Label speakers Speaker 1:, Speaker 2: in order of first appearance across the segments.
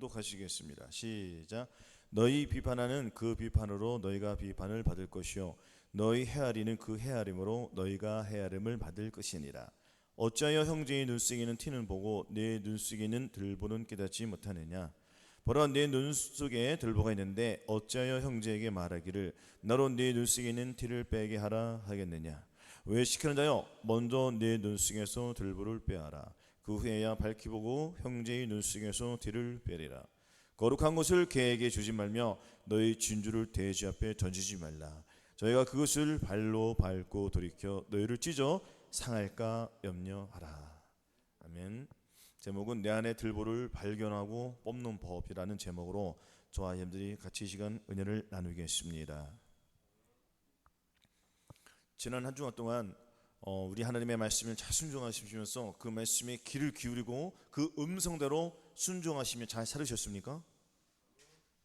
Speaker 1: 봉독하시겠습니다. 시작. 너희 비판하는 그 비판으로 너희가 비판을 받을 것이요 너희 헤아리는 그 헤아림으로 너희가 헤아림을 받을 것이니라. 어찌하여 형제의 눈쓰기는 티는 보고 내 눈쓰기는 들보는 깨닫지 못하느냐. 보라, 내 눈 속에 들보가 있는데 어찌하여 형제에게 말하기를 나로 네 눈쓰기는 티를 빼게 하라 하겠느냐. 왜 시키는 자여, 먼저 내 눈속에서 들보를 빼어라. 그 후에야 밝히 보고 형제의 눈속에서 티를 빼리라. 거룩한 것을 개에게 주지 말며 너희 진주를 돼지 앞에 던지지 말라. 저희가 그것을 발로 밟고 돌이켜 너희를 찢어 상할까 염려하라. 아멘. 제목은 내 안에 들보를 발견하고 뽑는 법이라는 제목으로 저와 여러분들이 같이 이 시간 은혜를 나누겠습니다. 지난 한 주간 동안 우리 하나님의 말씀을 잘 순종하시면서 그 말씀에 귀를 기울이고 그 음성대로 순종하시며 잘 살으셨습니까?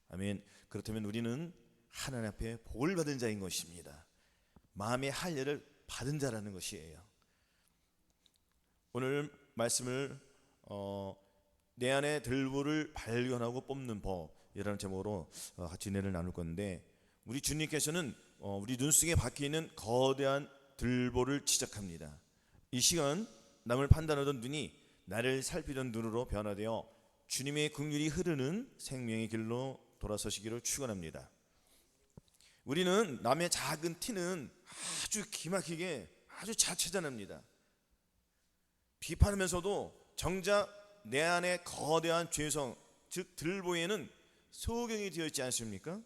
Speaker 1: 아멘. 그렇다면 우리는 하나님 앞에 복을 받은 자인 것입니다. 마음의 할례를 받은 자라는 것이에요. 오늘 말씀을 내 안에 들보를 발견하고 뽑는 법이라는 제목으로 같이 은혜를 나눌 건데, 우리 주님께서는 우리 눈 속에 박혀 있는 거대한 들보를 지적합니다. 이 시간 남을 판단하던 눈이 나를 살피던 눈으로 변화되어 주님의 긍휼이 흐르는 생명의 길로 돌아서시기를 축원합니다. 우리는 남의 작은 티는 아주 기막히게 아주 잘 찾아냅니다. 비판하면서도 정작 내 안에 거대한 죄성, 즉 들보에는 소경이 되어 있지 않습니까?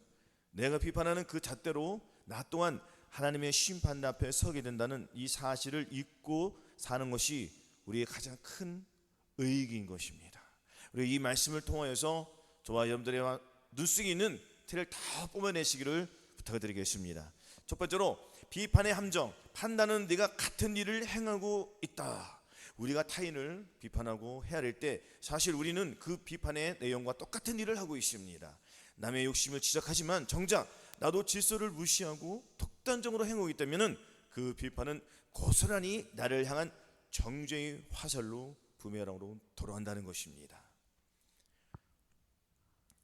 Speaker 1: 내가 비판하는 그 잣대로 나 또한 하나님의 심판 앞에 서게 된다는 이 사실을 잊고 사는 것이 우리의 가장 큰 의익인 것입니다. 우리 이 말씀을 통하여서 저와 여러분들의 눈속에 있는 티를 다 뽑아내시기를 부탁드리겠습니다. 첫 번째로, 비판의 함정, 판단은 네가 같은 일을 행하고 있다. 우리가 타인을 비판하고 헤아릴 때 사실 우리는 그 비판의 내용과 똑같은 일을 하고 있습니다. 남의 욕심을 지적하지만 정작 나도 질서를 무시하고 독단적으로 행하고 있다면 그 비판은 고스란히 나를 향한 정죄의 화살로 부메랑으로 돌아온다는 것입니다.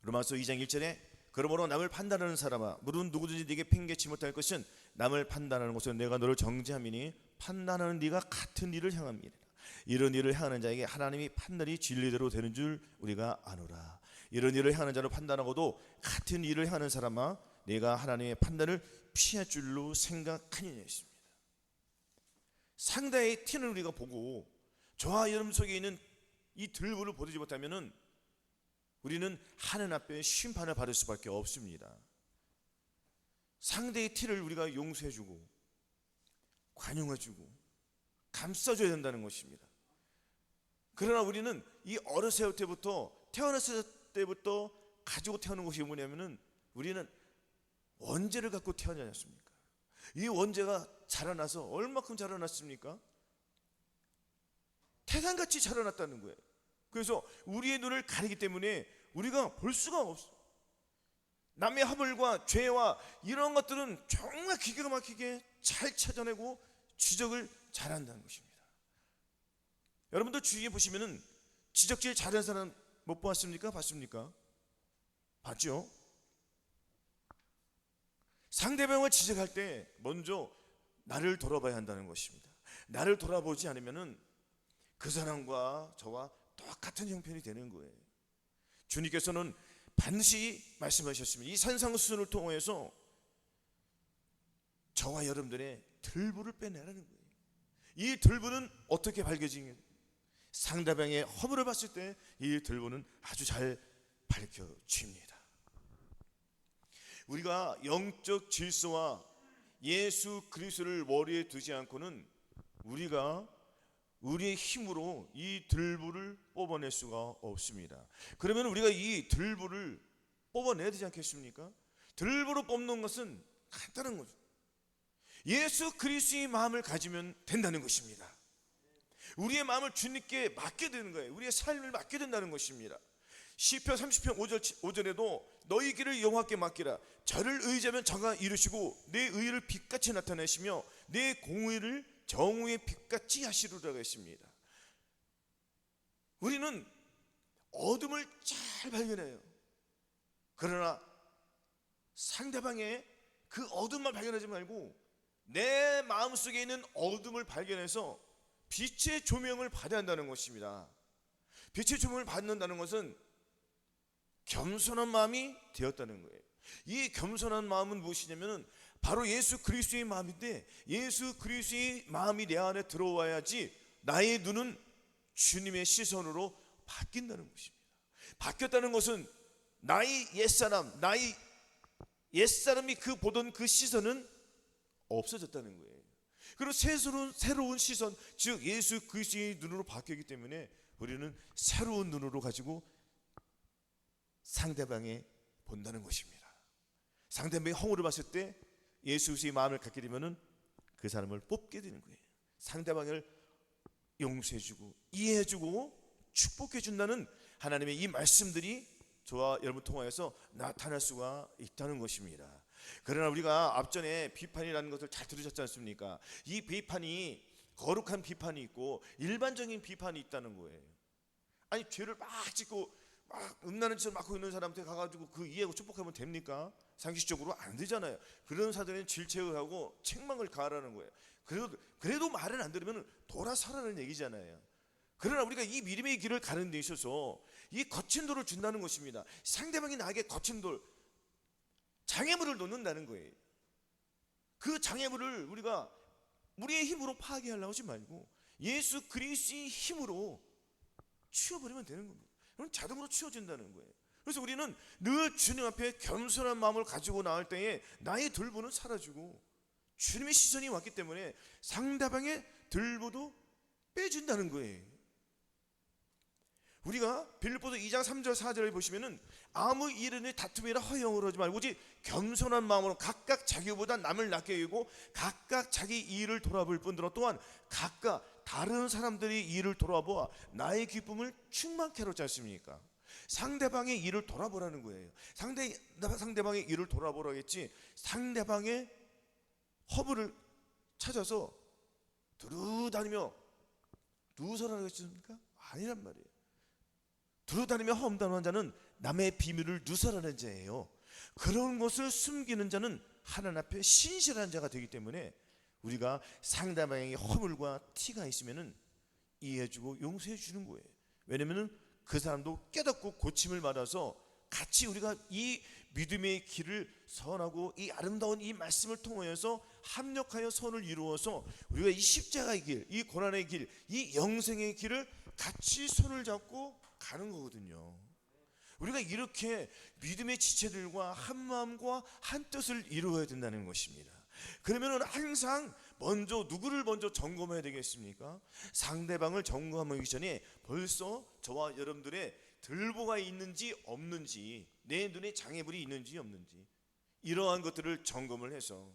Speaker 1: 로마서 2장 1절에 그러므로 남을 판단하는 사람아, 무릇 누구든지 네게 팽개치 못할 것은 남을 판단하는 것은 내가 너를 정죄함이니 판단하는 네가 같은 일을 향함이라. 이런 일을 행하는 자에게 하나님이 판단이 진리대로 되는 줄 우리가 아노라. 이런 일을 행하는 자를 판단하고도 같은 일을 행하는 사람아, 내가 하나님의 판단을 피할 줄로 생각하느냐 했습니다. 상대의 티는 우리가 보고 저와 여러분 속에 있는 이 들보를 보지 못하면 우리는 하나님 앞에 심판을 받을 수밖에 없습니다. 상대의 티를 우리가 용서해주고 관용해주고 감싸줘야 된다는 것입니다. 그러나 우리는 이 어렸을 때부터, 태어났을 때부터 가지고 태어난 것이 뭐냐면은 우리는 원죄를 갖고 태어나지 않습니까? 이 원죄가 자라나서 얼마큼 자라났습니까? 태산같이 자라났다는 거예요. 그래서 우리의 눈을 가리기 때문에 우리가 볼 수가 없어. 남의 허물과 죄와 이런 것들은 정말 기가 막히게 잘 찾아내고 지적을 잘한다는 것입니다. 여러분들 주위에 보시면은 지적질 잘하는 사람 못 보았습니까? 봤습니까? 봤죠? 상대방을 지적할 때 먼저 나를 돌아봐야 한다는 것입니다. 나를 돌아보지 않으면은 그 사람과 저와 똑같은 형편이 되는 거예요. 주님께서는 반드시 말씀하셨습니다. 이 산상수훈을 통해서 저와 여러분들의 들보를 빼내라는 거예요. 이 들보는 어떻게 밝혀지냐? 상대방의 허물을 봤을 때 이 들보는 아주 잘 밝혀집니다. 우리가 영적 질서와 예수 그리스도를 머리에 두지 않고는 우리가 우리의 힘으로 이 들보를 뽑아낼 수가 없습니다. 그러면 우리가 이 들보를 뽑아내야 되지 않겠습니까? 들보로 뽑는 것은 간단한 거죠. 예수 그리스도의 마음을 가지면 된다는 것입니다. 우리의 마음을 주님께 맡게 되는 거예요. 우리의 삶을 맡게 된다는 것입니다. 시편 30편 5절에도 너희 길을 여호와께 맡기라. 저를 의지하면 저가 이루시고 내 의를 빛같이 나타내시며 내 공의를 정오의 빛같이 하시리라고 했습니다. 우리는 어둠을 잘 발견해요. 그러나 상대방의 그 어둠만 발견하지 말고 내 마음속에 있는 어둠을 발견해서 빛의 조명을 받아야 한다는 것입니다. 빛의 조명을 받는다는 것은 겸손한 마음이 되었다는 거예요. 이 겸손한 마음은 무엇이냐면 바로 예수 그리스도의 마음인데, 예수 그리스도의 마음이 내 안에 들어와야지 나의 눈은 주님의 시선으로 바뀐다는 것입니다. 바뀌었다는 것은 나의 옛사람이 그 보던 그 시선은 없어졌다는 거예요. 그리고 새로운 시선, 즉 예수 그리스도의 눈으로 바뀌었기 때문에 우리는 새로운 눈으로 가지고 상대방에 본다는 것입니다. 상대방의 허물을 봤을 때 예수 그리스도의 마음을 갖게 되면은 그 사람을 뽑게 되는 거예요. 상대방을 용서해주고 이해해주고 축복해준다는 하나님의 이 말씀들이 저와 여러분 통하여서 나타날 수가 있다는 것입니다. 그러나 우리가 앞전에 비판이라는 것을 잘 들으셨지 않습니까? 이 비판이 거룩한 비판이 있고 일반적인 비판이 있다는 거예요. 아니 죄를 막 짓고 막 음란한 짓을 막 하고 있는 사람한테 가가지고 그 이해하고 축복하면 됩니까? 상식적으로 안 되잖아요. 그런 사람들은 질책하고 책망을 가하라는 거예요. 그래도 말을 안 들으면 돌아서라는 얘기잖아요. 그러나 우리가 이 믿음의 길을 가는 데 있어서 이 거친 돌을 준다는 것입니다. 상대방이 나에게 거친 돌, 장애물을 놓는다는 거예요. 그 장애물을 우리가 우리의 힘으로 파괴하려고 하지 말고 예수 그리스도의 힘으로 치워버리면 되는 겁니다. 그럼 자동으로 치워진다는 거예요. 그래서 우리는 늘 주님 앞에 겸손한 마음을 가지고 나올 때에 나의 들보는 사라지고 주님의 시선이 왔기 때문에 상대방의 들보도 빼준다는 거예요. 우리가 빌립보서 2장 3절 4절을 보시면은 아무 일은 다툼이나 허영으로 하지 말고 오직 겸손한 마음으로 각각 자기보다 남을 낮게 여기고 각각 자기 일을 돌아볼 뿐더러 또한 각각 다른 사람들이 일을 돌아보아 나의 기쁨을 충만케 하지 않습니까? 상대방의 일을 돌아보라는 거예요. 상대방의 일을 돌아보라겠지 상대방의 허물을 찾아서 두루다니며 누설하라고 했습니까? 아니란 말이에요. 두루다니며 험담하는 자는 남의 비밀을 누설하는 자예요. 그런 것을 숨기는 자는 하나님 앞에 신실한 자가 되기 때문에 우리가 상대방의 허물과 티가 있으면은 이해해주고 용서해주는 거예요. 왜냐면은 그 사람도 깨닫고 고침을 받아서 같이 우리가 이 믿음의 길을 선하고 이 아름다운 이 말씀을 통하여서 합력하여 선을 이루어서 우리가 이 십자가의 길, 이 고난의 길, 이 영생의 길을 같이 손을 잡고 가는 거거든요. 우리가 이렇게 믿음의 지체들과 한 마음과 한 뜻을 이루어야 된다는 것입니다. 그러면 항상 누구를 먼저 점검해야 되겠습니까? 상대방을 점검하기 전에 벌써 저와 여러분들의 들보가 있는지 없는지, 내 눈에 장애물이 있는지 없는지 이러한 것들을 점검을 해서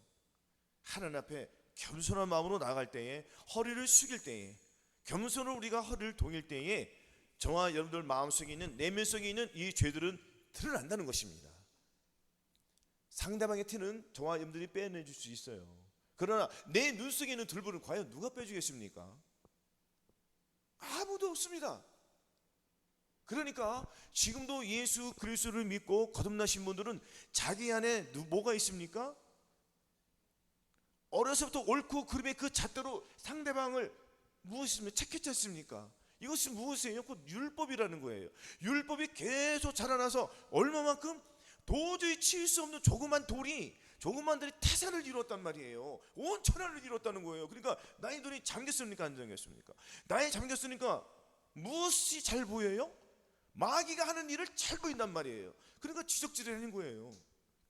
Speaker 1: 하나님 앞에 겸손한 마음으로 나갈 때에, 허리를 숙일 때에, 겸손으로 우리가 허리를 동일 때에 저와 여러분들 마음속에 있는, 내면속에 있는 이 죄들은 드러난다는 것입니다. 상대방의 티는 저와 여러분들이 빼내줄 수 있어요. 그러나 내 눈 속에 있는 들보는 과연 누가 빼주겠습니까? 아무도 없습니다. 그러니까 지금도 예수 그리스도를 믿고 거듭나신 분들은 자기 안에 뭐가 있습니까? 어려서부터 옳고 그름의 그 잣대로 상대방을 무엇이면 책했지 않습니까? 이것이 무엇이에요? 곧 율법이라는 거예요. 율법이 계속 자라나서 얼마만큼 도저히 치울 수 없는 조그만들이 태산을 이루었단 말이에요. 온 천하를 이뤘다는 거예요. 그러니까 나의 눈이 잠겼습니까? 안 잠겼습니까? 나의 잠겼으니까 무엇이 잘 보여요? 마귀가 하는 일을 잘 보인단 말이에요. 그러니까 지적질을 하는 거예요.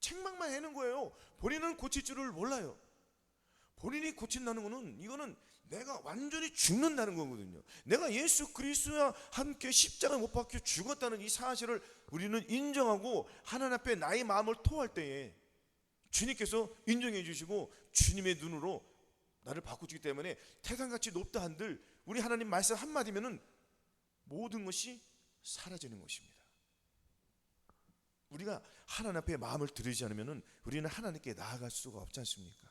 Speaker 1: 책망만 하는 거예요. 본인은 고칠 줄을 몰라요. 본인이 고친다는 거는 이거는 내가 완전히 죽는다는 거거든요. 내가 예수 그리스도와 함께 십자가 못 박혀 죽었다는 이 사실을 우리는 인정하고 하나님 앞에 나의 마음을 토할 때에 주님께서 인정해 주시고 주님의 눈으로 나를 바꾸시기 때문에 태산같이 높다 한들 우리 하나님 말씀 한마디면은 모든 것이 사라지는 것입니다. 우리가 하나님 앞에 마음을 들이지 않으면은 우리는 하나님께 나아갈 수가 없지 않습니까?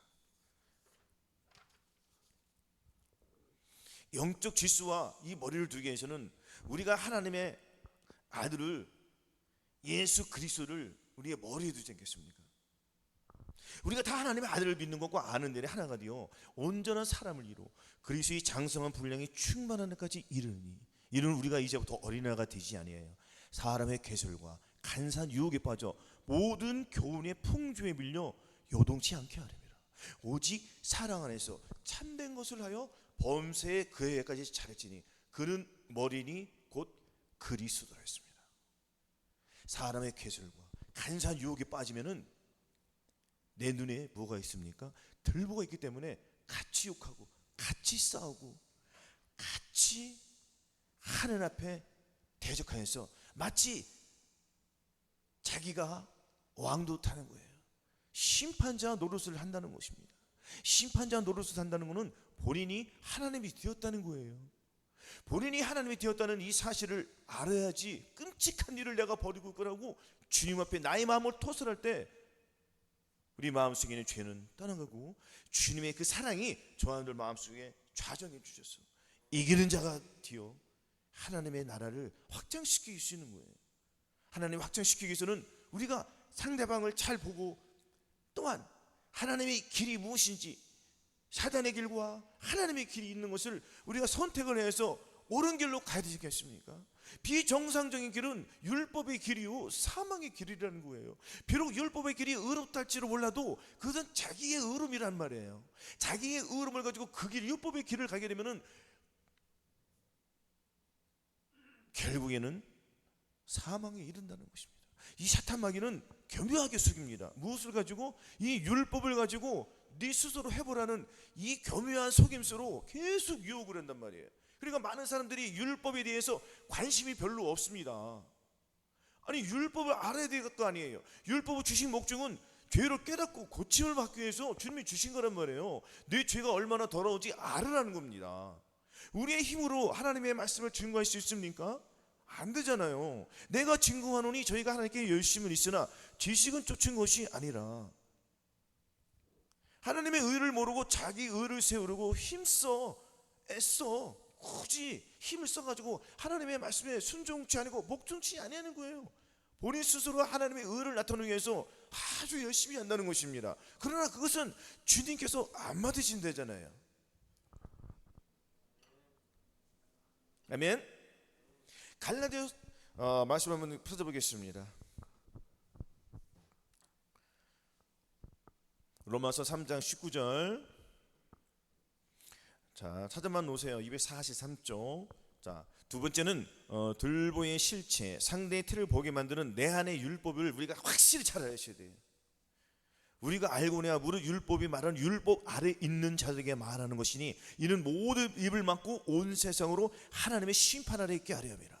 Speaker 1: 영적 질서와 이 머리를 두기 위해서는 우리가 하나님의 아들을, 예수 그리스도를 우리의 머리에 두지 않겠습니까? 우리가 다 하나님의 아들을 믿는 것과 아는 일이 하나가 되어 온전한 사람을 이루 그리스도의 장성한 분량이 충만한 데까지 이르니, 이는 우리가 이제부터 어린아이가 되지 아니하여 사람의 괴설과 간사한 유혹에 빠져 모든 교훈의 풍조에 밀려 요동치 않게 하렵니다. 오직 사랑 안에서 참된 것을 하여 범세의 그에까지 차렸지니 그는 머리니 곧 그리스도라 했습니다. 사람의 괴설과 간사한 유혹에 빠지면은 내 눈에 뭐가 있습니까? 들보가 있기 때문에 같이 욕하고 같이 싸우고 같이 하늘 앞에 대적하여서 마치 자기가 왕도타는 거예요. 심판자 노릇을 한다는 것입니다. 심판자 노릇을 한다는 것은 본인이 하나님이 되었다는 거예요. 본인이 하나님이 되었다는 이 사실을 알아야지 끔찍한 일을 내가 벌이고 있거라고 주님 앞에 나의 마음을 토설할 때 우리 마음속에 있는 죄는 떠나가고 주님의 그 사랑이 저하들 마음속에 좌정해 주셔서 이기는 자가 되어 하나님의 나라를 확장시킬 수 있는 거예요. 하나님 확장시키기 위해서는 우리가 상대방을 잘 보고 또한 하나님의 길이 무엇인지 사단의 길과 하나님의 길이 있는 것을 우리가 선택을 해서 옳은 길로 가야 되지 않겠습니까? 비정상적인 길은 율법의 길이요 사망의 길이라는 거예요. 비록 율법의 길이 의롭다 할지도 몰라도 그것은 자기의 의로움이란 말이에요. 자기의 의로움을 가지고 그 길, 율법의 길을 가게 되면은 결국에는 사망에 이른다는 것입니다. 이 사탄 마귀는 교묘하게 속입니다. 무엇을 가지고? 이 율법을 가지고 네 스스로 해보라는 이 교묘한 속임수로 계속 유혹을 한단 말이에요. 그러니까 많은 사람들이 율법에 대해서 관심이 별로 없습니다. 아니 율법을 알아야 될 것도 아니에요. 율법을 주신 목적은 죄를 깨닫고 고침을 받기 위해서 주님이 주신 거란 말이에요. 내 죄가 얼마나 더러운지 알으라는 겁니다. 우리의 힘으로 하나님의 말씀을 증거할 수 있습니까? 안 되잖아요. 내가 증거하노니 저희가 하나님께 열심은 있으나 지식은 쫓은 것이 아니라 하나님의 의를 모르고 자기 의를 세우려고 힘써 애써 굳이 힘을 써가지고 하나님의 말씀에 순종치 아니고 목종치 아니하는 거예요. 본인 스스로 하나님의 의를 나타내기 위해서 아주 열심히 한다는 것입니다. 그러나 그것은 주님께서 안 받으신다잖아요. 아멘. 갈라디아 말씀 한번 펴보겠습니다. 로마서 3장 19절. 자, 찾아만 놓으세요. 243쪽. 자, 두 번째는 들보의 실체, 상대의 틀을 보게 만드는 내 안의 율법을 우리가 확실히 잘 알아야 돼요. 우리가 알고내야 무릇 율법이 말하는 율법 아래 있는 자들에게 말하는 것이니 이는 모든 입을 막고 온 세상으로 하나님의 심판 아래 있게 하려 함이라.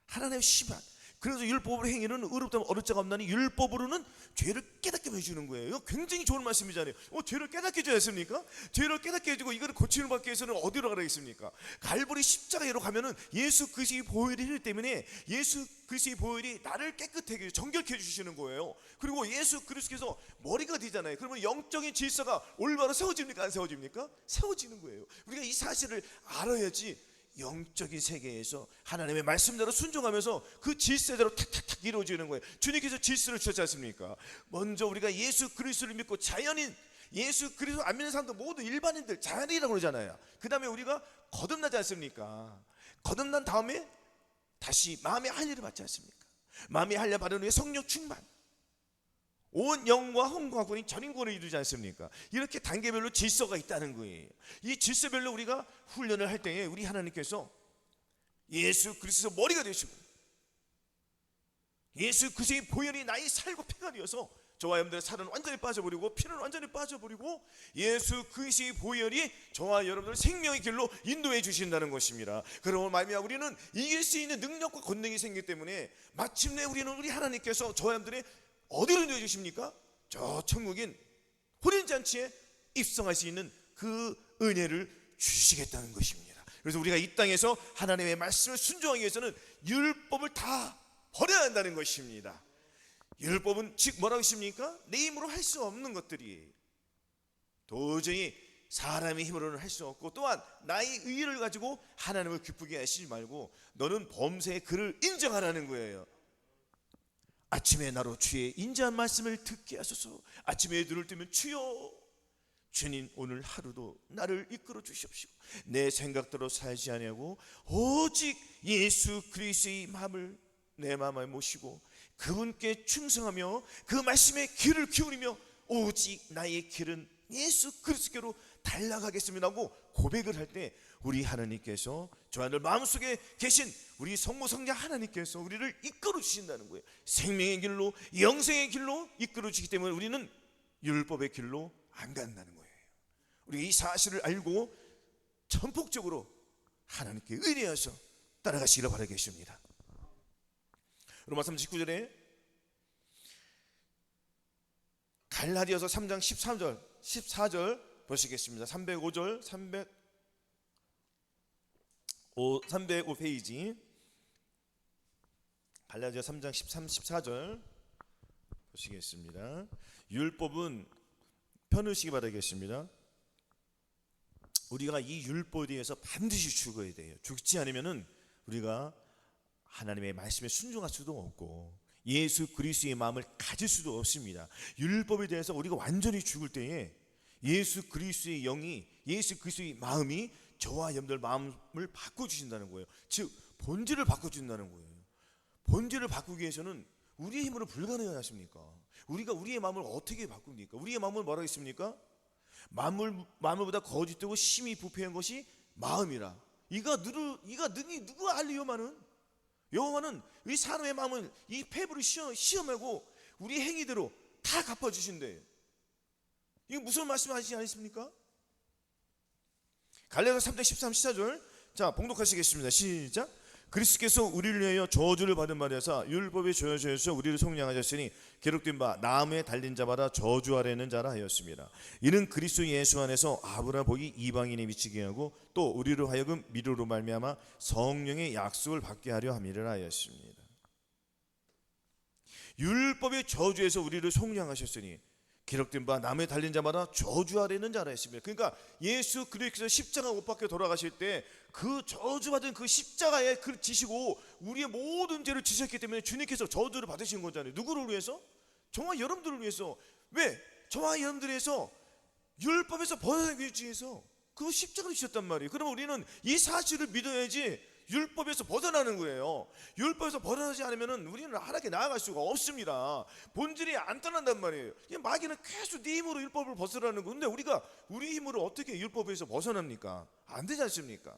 Speaker 1: 하나님의 심판. 그래서 율법으로 행위는 의롭다면 어릴 자가 없나니 율법으로는 죄를 깨닫게 해주는 거예요. 이거 굉장히 좋은 말씀이잖아요. 죄를 깨닫게 해줘야 했습니까? 죄를 깨닫게 해주고 이거를 고치는 받기 위해서는 어디로 가라겠습니까? 갈보리 십자가로 가면은 예수 그리스도의 보혈이 흐르기 때문에 예수 그리스도의 보혈이 나를 깨끗하게 정결케 해주시는 거예요. 그리고 예수 그리스도께서 머리가 되잖아요. 그러면 영적인 질서가 올바로 세워집니까? 안 세워집니까? 세워지는 거예요. 우리가 이 사실을 알아야지 영적인 세계에서 하나님의 말씀대로 순종하면서 그 질서대로 탁탁탁 이루어지는 거예요. 주님께서 질서를 주셨지 않습니까? 먼저 우리가 예수 그리스도를 믿고 자연인, 예수 그리스도 안 믿는 사람들 모두 일반인들 자연이라고 그러잖아요. 그 다음에 우리가 거듭나지 않습니까? 거듭난 다음에 다시 마음의 할례를 받지 않습니까? 마음의 할례 받은 후에 성령 충만, 온 영과 혼과魂 전인권을 이루지 않습니까? 이렇게 단계별로 질서가 있다는 거예요. 이 질서별로 우리가 훈련을 할 때에 우리 하나님께서 예수 그리스도 머리가 되시고 예수 그리스도의 보혈이 나의 살고 피가 되어서 저와 여러분들의 살은 완전히 빠져버리고 피는 완전히 빠져버리고 예수 그리스도의 보혈이 저와 여러분들을 생명의 길로 인도해 주신다는 것입니다. 그러므로 말미암아 우리는 이길 수 있는 능력과 권능이 생기기 때문에 마침내 우리는 우리 하나님께서 저와 여러분들의 어디로 인도해 주십니까? 저 천국인 혼인잔치에 입성할 수 있는 그 은혜를 주시겠다는 것입니다. 그래서 우리가 이 땅에서 하나님의 말씀을 순종하기 위해서는 율법을 다 버려야 한다는 것입니다. 율법은 즉 뭐라고 했습니까? 내 힘으로 할 수 없는 것들이 도저히 사람의 힘으로는 할 수 없고, 또한 나의 의의를 가지고 하나님을 기쁘게 하시지 말고 너는 범사에 그를 인정하라는 거예요. 아침에 나로 주의 인자한 말씀을 듣게 하소서. 아침에 눈을 뜨면 주여, 주님 오늘 하루도 나를 이끌어 주시옵시고 내 생각대로 살지 아니하고 오직 예수 그리스도의 마음을 내 마음에 모시고 그분께 충성하며 그 말씀에 귀를 기울이며 오직 나의 길은 예수 그리스도께로 달려가겠습니다 하고 고백을 할 때, 우리 하나님께서 저희들 마음속에 계신 우리 성모 성자 하나님께서 우리를 이끌어 주신다는 거예요. 생명의 길로, 영생의 길로 이끌어 주시기 때문에 우리는 율법의 길로 안 간다는 거예요. 우리 이 사실을 알고 전폭적으로 하나님께 의뢰해서 따라가시기를 바라겠습니다. 로마서 3장 19절에 갈라디아서 3장 13절 14절 보시겠습니다. 305페이지 갈라디아 3장 13, 14절 보시겠습니다. 율법은 펴놓으시기 바라겠습니다. 우리가 이 율법에 대해서 반드시 죽어야 돼요. 죽지 않으면은 우리가 하나님의 말씀에 순종할 수도 없고 예수 그리스도의 마음을 가질 수도 없습니다. 율법에 대해서 우리가 완전히 죽을 때에 예수 그리스도의 영이, 예수 그리스도의 마음이 저와 여러분들 마음을 바꿔주신다는 거예요. 즉 본질을 바꿔준다는 거예요. 본질을 바꾸기 위해서는 우리의 힘으로 불가능하지 않습니까? 우리가 우리의 마음을 어떻게 바꿉니까? 우리의 마음을 뭐라고 했습니까? 마음보다 거짓되고 심히 부패한 것이 마음이라. 이가 능히 누가 알리요마는? 여호와는 이 사람의 마음을 이 패부를 시험하고 우리 행위대로 다 갚아주신대요. 이거 무슨 말씀하시지 않습니까? 갈라디아서 3장 13, 14절 자 봉독하시겠습니다. 시작. 그리스도께서 우리를 위하여 저주를 받은 바라사 율법의 저주에서 우리를 속량하셨으니 기록된 바 나무에 달린 자마다 저주 아래 있는 자라 하였습니다. 이는 그리스도 예수 안에서 아브라함 복이 이방인에 미치게 하고 또 우리로 하여금 믿음으로 말미암아 성령의 약속을 받게 하려 함이라 하였습니다. 율법의 저주에서 우리를 속량하셨으니 기록된 바 나무에 달린 자마다 저주 아래 있는 자라 했습니다. 그러니까 예수 그리스도께서 십자가 못 박혀 돌아가실 때 그 저주받은 그 십자가에 그 지시고 우리의 모든 죄를 지셨기 때문에 주님께서 저주를 받으신 거잖아요. 누구를 위해서? 저와 여러분들을 위해서. 왜? 저와 여러분들을 위해서 율법에서 벗어나기 위해서 그 십자가를 지셨단 말이에요. 그러면 우리는 이 사실을 믿어야지 율법에서 벗어나는 거예요. 율법에서 벗어나지 않으면 우리는 하나님께 나아갈 수가 없습니다. 본질이 안 떠난단 말이에요. 마귀는 계속 네 힘으로 율법을 벗어나는 건데 우리가 우리 힘으로 어떻게 율법에서 벗어납니까? 안 되지 않습니까?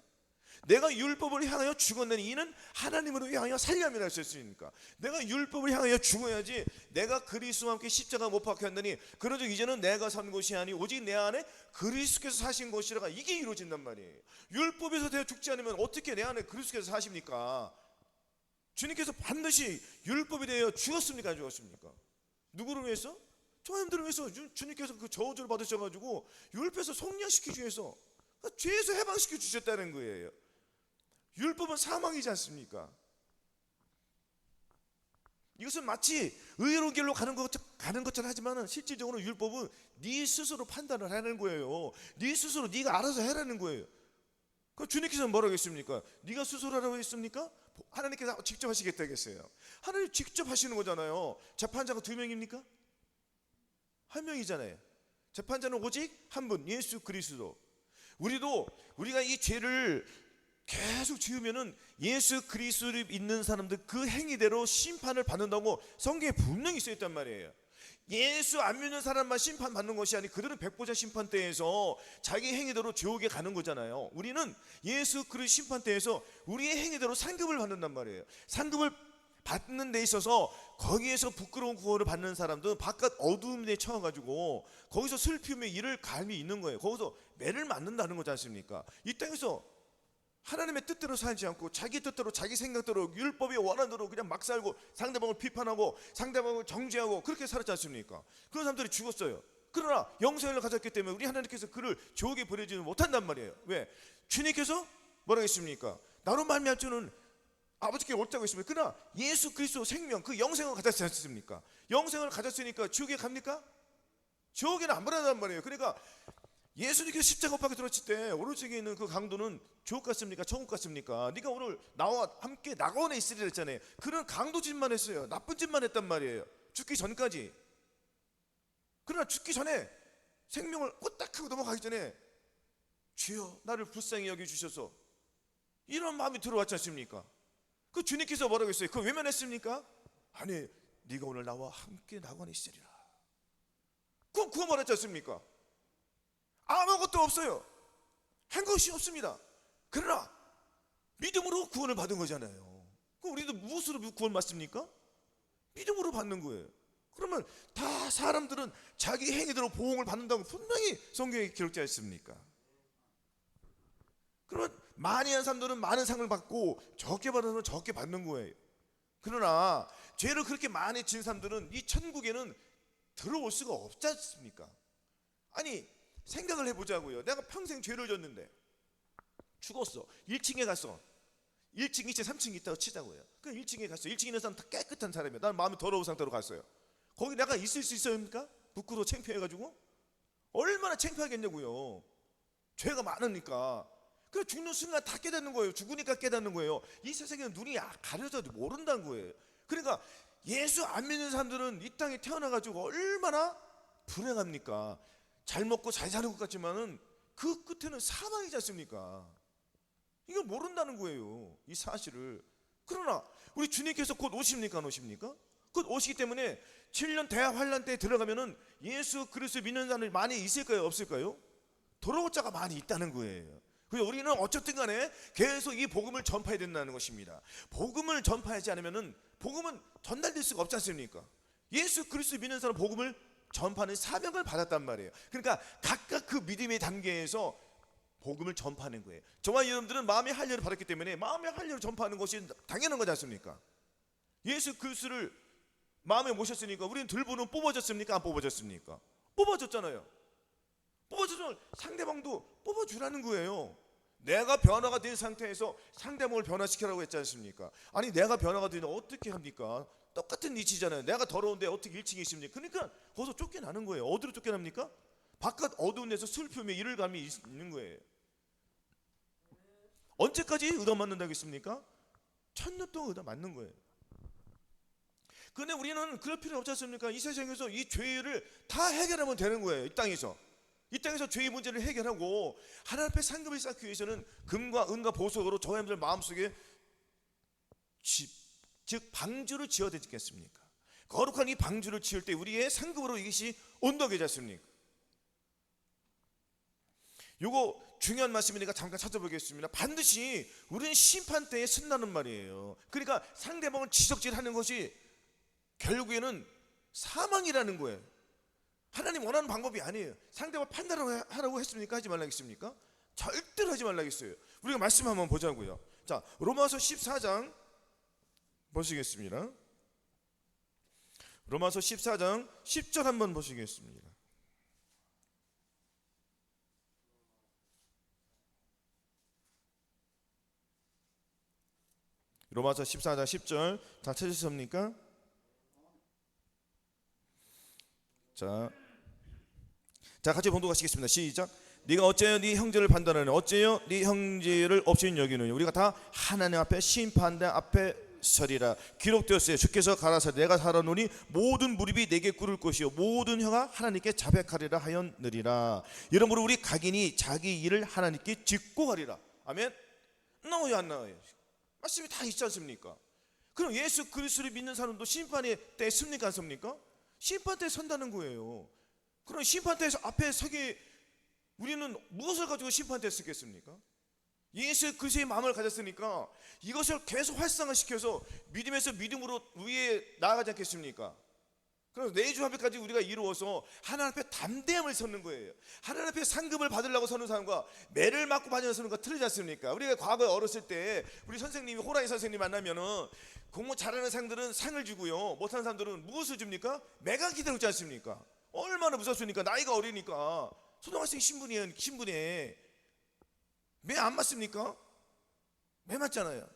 Speaker 1: 내가 율법을 향하여 죽었느니 이는 하나님으로 향하여 살려면 할 수 있으니까 내가 율법을 향하여 죽어야지. 내가 그리스도와 함께 십자가 못 박혔느니 그러즉 이제는 내가 산 것이 아니 오직 내 안에 그리스도께서 사신 것이라가 이게 이루어진단 말이에요. 율법에서 내가 죽지 않으면 어떻게 내 안에 그리스도께서 사십니까? 주님께서 반드시 율법에 대하여 죽었습니까? 안 죽었습니까? 누구를 위해서? 저희들을 위해서. 주님께서 그 저주를 받으셔가지고 율법에서 속량시키기 위해서 죄에서 해방시켜 주셨다는 거예요. 율법은 사망이지 않습니까? 이것은 마치 의로운 길로 가는 것처럼 하지만 실질적으로 율법은 네 스스로 판단을 하는 거예요. 네 스스로 네가 알아서 해라는 거예요. 그 주님께서는 뭐라고 했습니까? 네가 스스로 하라고 했습니까? 하나님께서 직접 하시겠다 했어요. 하나님 직접 하시는 거잖아요. 재판자가 2명입니까? 1명이잖아요. 재판자는 오직 한 분, 예수 그리스도. 우리가 이 죄를 계속 지으면은 예수 그리스도를 믿는 사람들 그 행위대로 심판을 받는다고 성경에 분명히 써 있단 말이에요. 예수 안 믿는 사람만 심판받는 것이 아니 그들은 백보자 심판대에서 자기 행위대로 지옥에 가는 거잖아요. 우리는 예수 그리스도 심판대에서 우리의 행위대로 상급을 받는단 말이에요. 상급을 받는 데 있어서 거기에서 부끄러운 구원을 받는 사람들은 바깥 어두움에 처해가지고 거기서 슬픔의 이를 갈미 있는 거예요. 거기서 매를 맞는다는 거지 않습니까? 이 땅에서 하나님의 뜻대로 살지 않고 자기 뜻대로 자기 생각대로 율법이 원하는 대로 그냥 막 살고 상대방을 비판하고 상대방을 정죄하고 그렇게 살았지 않습니까? 그런 사람들이 죽었어요. 그러나 영생을 가졌기 때문에 우리 하나님께서 그를 지옥에 보내지는 못한단 말이에요. 왜? 주님께서 뭐라고 했습니까? 나로 말미암아 주는 아버지께 옳다고 했습니다. 그러나 예수 그리스도 생명 그 영생을 가졌지 않습니까? 영생을 가졌으니까 지옥에 갑니까? 지옥에는 안 보낸단 말이에요. 그러니까 예수님께서 십자가 못 박혀 들어칠 때 오른쪽에 있는 그 강도는 지옥 갔습니까? 천국 갔습니까? 네가 오늘 나와 함께 낙원에 있으리라 했잖아요. 그런 강도 짓만 했어요. 나쁜 짓만 했단 말이에요. 죽기 전까지. 그러나 죽기 전에 생명을 끄떡하고 넘어가기 전에 주여 나를 불쌍히 여겨주셔서 이런 마음이 들어왔지 않습니까? 그 주님께서 뭐라고 했어요? 그거 외면했습니까? 아니, 네가 오늘 나와 함께 낙원에 있으리라. 그거 말했지 않습니까? 아무것도 없어요. 한 것이 없습니다. 그러나 믿음으로 구원을 받은 거잖아요. 그럼 우리도 무엇으로 구원 받습니까? 믿음으로 받는 거예요. 그러면 다 사람들은 자기 행위대로 보응을 받는다고 분명히 성경에 기록되어 있습니까? 그러면 많이 한 사람들은 많은 상을 받고 적게 받은 사람은 적게 받는 거예요. 그러나 죄를 그렇게 많이 진 사람들은 이 천국에는 들어올 수가 없지 않습니까? 아니, 생각을 해보자고요. 내가 평생 죄를 졌는데 죽었어. 1층에 갔어. 1층, 2층, 3층 있다고 치자고요. 그 1층에 갔어. 1층에 있는 사람 다 깨끗한 사람이야. 나는 마음이 더러운 상태로 갔어요. 거기 내가 있을 수 있습니까? 부끄러워 창피해가지고. 얼마나 창피하겠냐고요. 죄가 많으니까. 그 죽는 순간 다 깨닫는 거예요. 죽으니까 깨닫는 거예요. 이 세상에는 눈이 가려져도 모른다는 거예요. 그러니까 예수 안 믿는 사람들은 이 땅에 태어나가지고 얼마나 불행합니까? 잘 먹고 잘 사는 것 같지만은 그 끝에는 사망이지 않습니까? 이거 모른다는 거예요, 이 사실을. 그러나 우리 주님께서 곧 오십니까 안 오십니까? 곧 오시기 때문에 7년 대학 환란 때에 들어가면은 예수 그리스도 믿는 사람들이 많이 있을까요, 없을까요? 돌아올 자가 많이 있다는 거예요. 그래서 우리는 어쨌든 간에 계속 이 복음을 전파해야 된다는 것입니다. 복음을 전파하지 않으면은 복음은 전달될 수가 없지 않습니까? 예수 그리스도 믿는 사람 복음을 전파하는 사명을 받았단 말이에요. 그러니까 각각 그 믿음의 단계에서 복음을 전파하는 거예요. 저와 여러분들은 마음의 할례를 받았기 때문에 마음의 할례를 전파하는 것이 당연한 거지 않습니까? 예수 그리스도를 마음에 모셨으니까 우리는 들보는 뽑아졌습니까? 안 뽑아졌습니까? 뽑아졌잖아요. 뽑아주면 상대방도 뽑아주라는 거예요. 내가 변화가 된 상태에서 상대방을 변화시키라고 했지 않습니까? 아니, 내가 변화가 되면 어떻게 합니까? 똑같은 이치잖아요. 내가 더러운데 어떻게 1층에 있습니까? 그러니까 거기서 쫓겨나는 거예요. 어디로 쫓겨납니까? 바깥 어두운 데서 슬픔의 이를감이 있는 거예요. 언제까지 의도 맞는다고 했습니까? 1000년 동안 의도 맞는 거예요. 그런데 우리는 그럴 필요 없지 않습니까? 이 세상에서 이 죄를 다 해결하면 되는 거예요. 이 땅에서 죄의 문제를 해결하고 하나님 앞에 상급을 쌓기 위해서는 금과 은과 보석으로 저와 여러분들 마음속에 즉 방주를 지어야 되지 않습니까? 거룩한 이 방주를 지을 때 우리의 상급으로 이것이 온덕이지 않습니까? 요거 중요한 말씀이니까 잠깐 찾아보겠습니다. 반드시 우리는 심판 때에 쓴다는 말이에요. 그러니까 상대방을 지적질하는 것이 결국에는 사망이라는 거예요. 하나님 원하는 방법이 아니에요. 상대방 판단하라고 했습니까? 하지 말라고 했습니까? 절대로 하지 말라고 했어요. 우리가 말씀 한번 보자고요. 자, 로마서 14장 보시겠습니다. 로마서 14장 10절 한번 보시겠습니다. 로마서 14장 10절 다 찾으셨습니까? 자, 같이 봉독하시겠습니다. 시작. 네가 어째요 네 형제를 판단하느냐? 어째요 네 형제를 없인 여기느냐? 우리가 다 하나님 앞에 심판대 앞에 서리라. 기록되었어요. 주께서 가라사대 내가 살아노니 모든 무릎이 내게 꿇을 것이요 모든 혀가 하나님께 자백하리라 하였느니라. 이러므로 우리 각인이 자기 일을 하나님께 짓고 가리라. 아멘. 나와요 안 나와요? 말씀이 다 있지 않습니까? 그럼 예수 그리스도를 믿는 사람도 심판의 때에 섭니까 안 섭니까? 심판 때에 선다는 거예요. 그럼 심판 때에서 앞에 서기 우리는 무엇을 가지고 심판 때에 서겠습니까? 예수 그리스도의 마음을 가졌으니까 이것을 계속 활성화시켜서 믿음에서 믿음으로 위에 나아가지 않겠습니까? 그래서 내주 합의까지 우리가 이루어서 하나님 앞에 담대함을 서는 거예요. 하나님 앞에 상급을 받으려고 서는 사람과 매를 맞고 받으려고 서는 거 틀리지 않습니까? 우리가 과거에 어렸을 때 우리 선생님이 호랑이 선생님 만나면은 공부 잘하는 사람들은 상을 주고요, 못하는 사람들은 무엇을 줍니까? 매가 기다리지 않습니까? 얼마나 무섭습니까? 나이가 어리니까. 초등학생 신분에 매 안 맞습니까? 매 맞잖아요.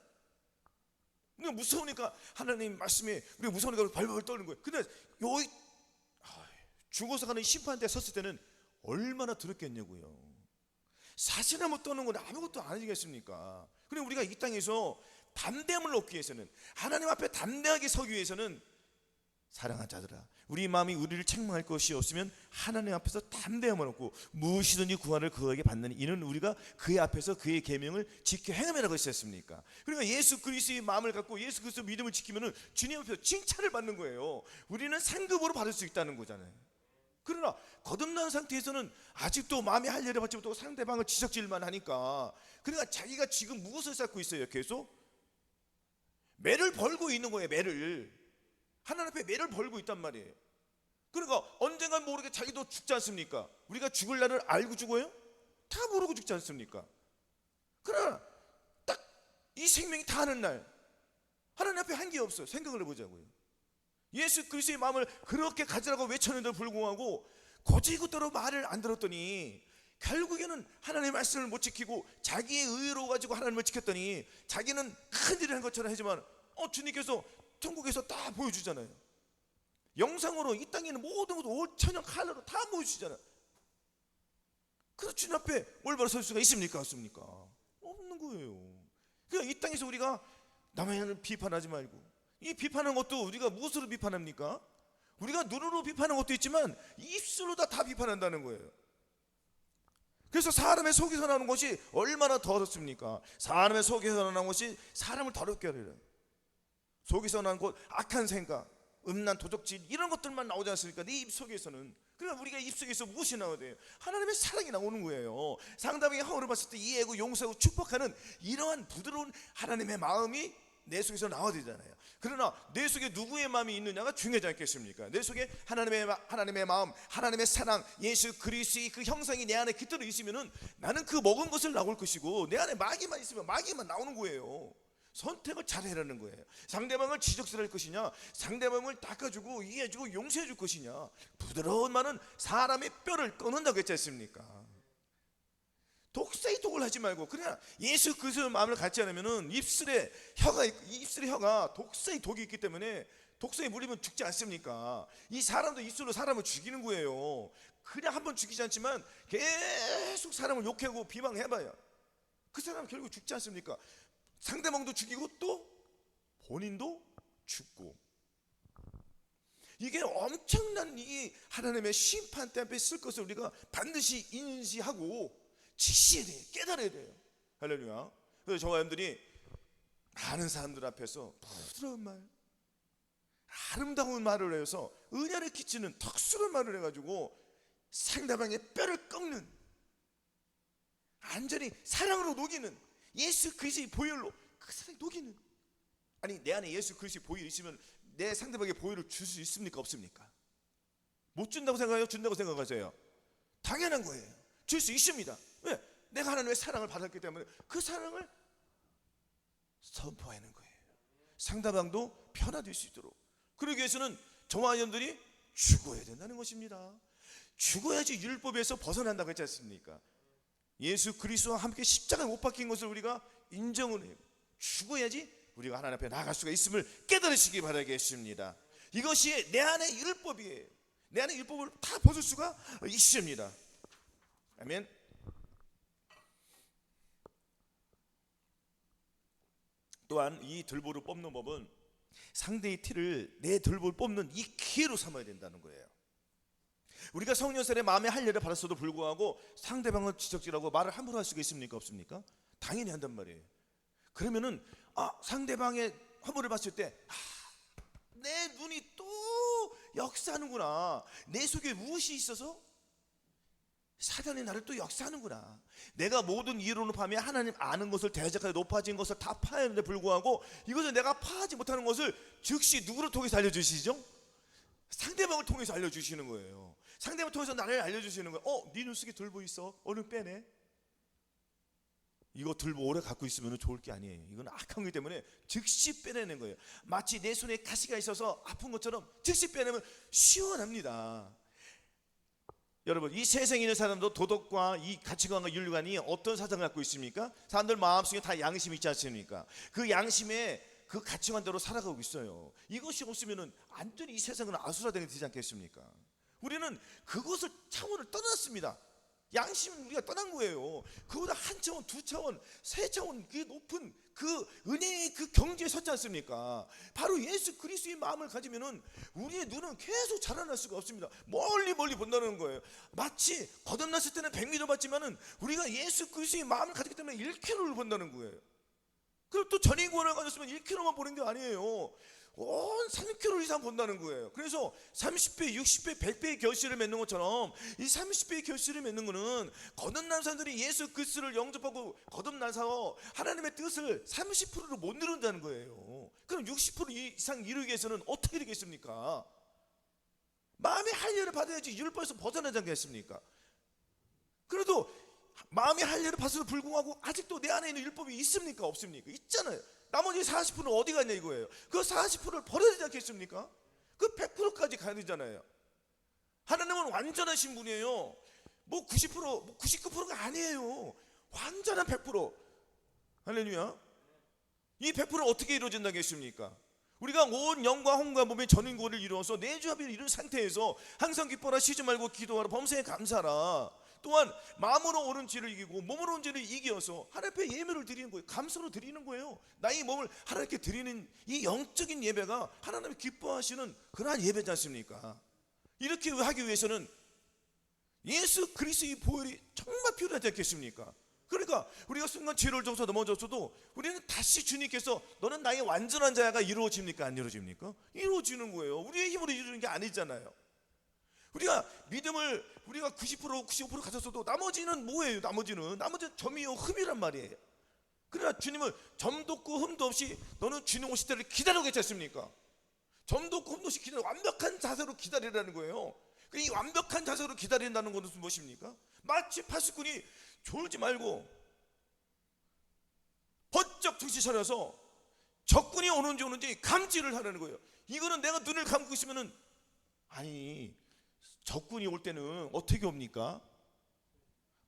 Speaker 1: 우리가 무서우니까 하나님 말씀에 우리가 무서우니까 발발발 떨는 거예요. 근데 여기 죽어서 가는 심판 때 섰을 때는 얼마나 들었겠냐고요. 사진 한번 떠는 건 아무것도 아니겠습니까? 그리고 우리가 이 땅에서 담대함을 얻기 위해서는, 하나님 앞에 담대하게 서기 위해서는, 사랑하는 자들아, 우리 마음이 우리를 책망할 것이 없으면 하나님 앞에서 담대함을 얻고 무엇이든지 구원을 그에게 받는 이는 우리가 그의 앞에서 그의 계명을 지켜 행함이라고 했었습니까? 그러니까 예수 그리스도의 마음을 갖고 예수 그리스도 믿음을 지키면은 주님 앞에서 칭찬을 받는 거예요. 우리는 상급으로 받을 수 있다는 거잖아요. 그러나 거듭난 상태에서는 아직도 마음에 할례를 받지 못하고 상대방을 지적질만 하니까, 그러니까 자기가 지금 무엇을 쌓고 있어요? 계속 매를 벌고 있는 거예요. 매를, 하나님 앞에 매를 벌고 있단 말이에요. 그러니까 언젠간 모르게 자기도 죽지 않습니까? 우리가 죽을 날을 알고 죽어요? 다 모르고 죽지 않습니까? 그러나 딱 이 생명이 다하는 날 하나님 앞에 한계 없어요. 생각을 해보자고요. 예수 그리스도의 마음을 그렇게 가지라고 외쳤는데도 불구하고 고지고대로 말을 안 들었더니 결국에는 하나님의 말씀을 못 지키고 자기의 의로 가지고 하나님을 지켰더니 자기는 큰일을 한 것처럼 하지만 주님께서 천국에서 다 보여주잖아요. 영상으로 이 땅에 있는 모든 것도 올천연 칼라로 다 보여주시잖아요. 그래서 주님 앞에 올바로 설 수가 있습니까? 없습니까? 없는 거예요. 그러니까 이 땅에서 우리가 남의 비판하지 말고, 이 비판하는 것도 우리가 무엇으로 비판합니까? 우리가 눈으로 비판하는 것도 있지만 입술로 다 비판한다는 거예요. 그래서 사람의 속에서 나오는 것이 얼마나 더럽습니까? 사람의 속에서 나오는 것이 사람을 더럽게 하려요. 속에서 나는 것, 악한 생각, 음란, 도적질 이런 것들만 나오지 않습니까? 네 입 속에서는. 그러니까 우리가 입 속에서 무엇이 나와야 돼요? 하나님의 사랑이 나오는 거예요. 상대방의 허물을 봤을 때 이해하고 용서하고 축복하는 이러한 부드러운 하나님의 마음이 내 속에서 나와야 되잖아요. 그러나 내 속에 누구의 마음이 있느냐가 중요하지 않겠습니까? 내 속에 하나님의 마음, 하나님의 사랑, 예수 그리스도의 그 형상이 내 안에 깃들어 있으면은 나는 그 먹은 것을 나올 것이고, 내 안에 마귀만 있으면 마귀만 나오는 거예요. 선택을 잘 해라는 거예요. 상대방을 지적질할 것이냐, 상대방을 닦아주고 이해해주고 용서해줄 것이냐. 부드러운 말은 사람의 뼈를 끊는다고 했지 않습니까? 독사의 독을 하지 말고, 그냥 예수 그리스도의 마음을 갖지 않으면은 입술에 혀가 독사의 독이 있기 때문에 독사에 물리면 죽지 않습니까? 이 사람도 입술로 사람을 죽이는 거예요. 그냥 한번 죽이지 않지만 계속 사람을 욕하고 비방해봐요. 그 사람 결국 죽지 않습니까? 상대방도 죽이고 또 본인도 죽고. 이게 엄청난 이 하나님의 심판대 앞에 쓸 것을 우리가 반드시 인지하고 지시해야 돼요. 깨달아야 돼요. 할렐루야. 그래서 저와 여러분들이 많은 사람들 앞에서 부드러운 말, 아름다운 말을 해서 은혜를 끼치는 턱스러운 말을 해가지고 상대방의 뼈를 꺾는, 완전히 사랑으로 녹이는, 예수 그리스도의 보혈로 그 사랑이 녹이는. 아니, 내 안에 예수 그리스도의 보혈이 있으면 내 상대방에게 보혈을 줄 수 있습니까? 없습니까? 못 준다고 생각해요? 준다고 생각하세요? 당연한 거예요. 줄 수 있습니다. 왜? 내가 하나님의 사랑을 받았기 때문에 그 사랑을 선포하는 거예요. 상대방도 변화될 수 있도록. 그러기 위해서는 저와 여러분들이 죽어야 된다는 것입니다. 죽어야지 율법에서 벗어난다고 했지 않습니까? 예수 그리스도와 함께 십자가에 못 박힌 것을 우리가 인정을 해요. 죽어야지 우리가 하나님 앞에 나아갈 수가 있음을 깨달으시기 바라겠습니다. 이것이 내 안의 율법이에요. 내 안의 율법을 다 벗을 수가 있습니다. 아멘. 또한 이 들보를 뽑는 법은 상대의 티를 내 들보를 뽑는 이 기회로 삼아야 된다는 거예요. 우리가 성령선의 마음의 할례를 받았어도 불구하고 상대방을 지적질하고 말을 함부로 할 수가 있습니까? 없습니까? 당연히 한단 말이에요. 그러면은 상대방의 허물을 봤을 때 내 눈이 또 역사하는구나. 내 속에 무엇이 있어서 사단이 나를 또 역사하는구나. 내가 모든 이론을 파며 하나님 아는 것을 대적하여 높아진 것을 다 파했는데 불구하고 이것을 내가 파하지 못하는 것을 즉시 누구를 통해서 알려주시죠? 상대방을 통해서 알려주시는 거예요. 상대방을 통해서 나를 알려주시는 거예요. 네 눈 속에 들보 있어. 얼른 빼내. 이거 들보 오래 갖고 있으면 좋을 게 아니에요. 이건 악한 거기 때문에 즉시 빼내는 거예요. 마치 내 손에 가시가 있어서 아픈 것처럼 즉시 빼내면 시원합니다. 여러분, 이 세상에 있는 사람도 도덕과 이 가치관과 윤리관이 어떤 사상을 갖고 있습니까? 사람들 마음속에 다 양심이 있지 않습니까? 그 양심에 그 가치관대로 살아가고 있어요. 이것이 없으면 완전히 이 세상은 아수라장이 되지 않겠습니까? 우리는 그것을 차원을 떠났습니다. 양심은 우리가 떠난 거예요. 그보다 한 차원, 두 차원, 세 차원 그 높은 그 은혜의 그 경지에 섰지 않습니까? 바로 예수 그리스도의 마음을 가지면은 우리의 눈은 계속 자라날 수가 없습니다. 멀리 멀리 본다는 거예요. 마치 거듭났을 때는 100m 봤지만은 우리가 예수 그리스도의 마음을 가지기 때문에 1km를 본다는 거예요. 그리고 또 전인권을 가졌으면 1km만 보는 게 아니에요. 온 3km 이상 본다는 거예요. 그래서 30배, 60배, 100배의 결실을 맺는 것처럼 이 30배의 결실을 맺는 거는 거듭난 사람들이 예수 그리스도를 영접하고 거듭나서 하나님의 뜻을 30%로 못 이룬다는 거예요. 그럼 60% 이상 이루기 위해서는 어떻게 되겠습니까? 마음의 할례를 받아야지 율법에서 벗어나지 않겠습니까? 그래도 마음의 할례를 받아도 불구하고 아직도 내 안에 있는 율법이 있습니까? 없습니까? 있잖아요. 나머지 40%는 어디 갔냐 이거예요. 그 40%를 버려야 되지 않겠습니까? 그 100%까지 가야 되잖아요. 하나님은 완전하신 분이에요. 뭐 90%, 뭐 99%가 아니에요. 완전한 100%. 할렐루야. 이 100%는 어떻게 이루어진다겠습니까? 우리가 온 영과 혼과 몸의 전인고를 이루어서 내주합의를 이룬 상태에서 항상 기뻐라, 쉬지 말고 기도하라, 범사에 감사하라. 또한 마음으로 옳은 죄를 이기고 몸으로 옳은 죄를 이겨서 하나님 앞에 예배를 드리는 거예요. 감사로 드리는 거예요. 나의 몸을 하나님께 드리는 이 영적인 예배가 하나님이 기뻐하시는 그러한 예배지 않습니까? 이렇게 하기 위해서는 예수 그리스도의 보혈이 정말 필요하지 않겠습니까? 그러니까 우리가 순간 죄를 져서 넘어졌어도 우리는 다시 주님께서 너는 나의 완전한 자가 이루어집니까? 안 이루어집니까? 이루어지는 거예요. 우리의 힘으로 이루는 게 아니잖아요. 우리가 믿음을 우리가 90% 95% 가졌어도 나머지는 뭐예요? 나머지는 점이요 흠이란 말이에요. 그러나 주님은 점도 없고 흠도 없이 너는 주님 오실 때를 기다리겠지 않습니까? 점도 없고 흠도 없이 기다려 완벽한 자세로 기다리라는 거예요. 이 완벽한 자세로 기다린다는 것은 무엇입니까? 마치 파수꾼이 졸지 말고 번쩍 정신 차려서 적군이 오는지 감지를 하라는 거예요. 이거는 내가 눈을 감고 있으면은 아니 적군이 올 때는 어떻게 옵니까?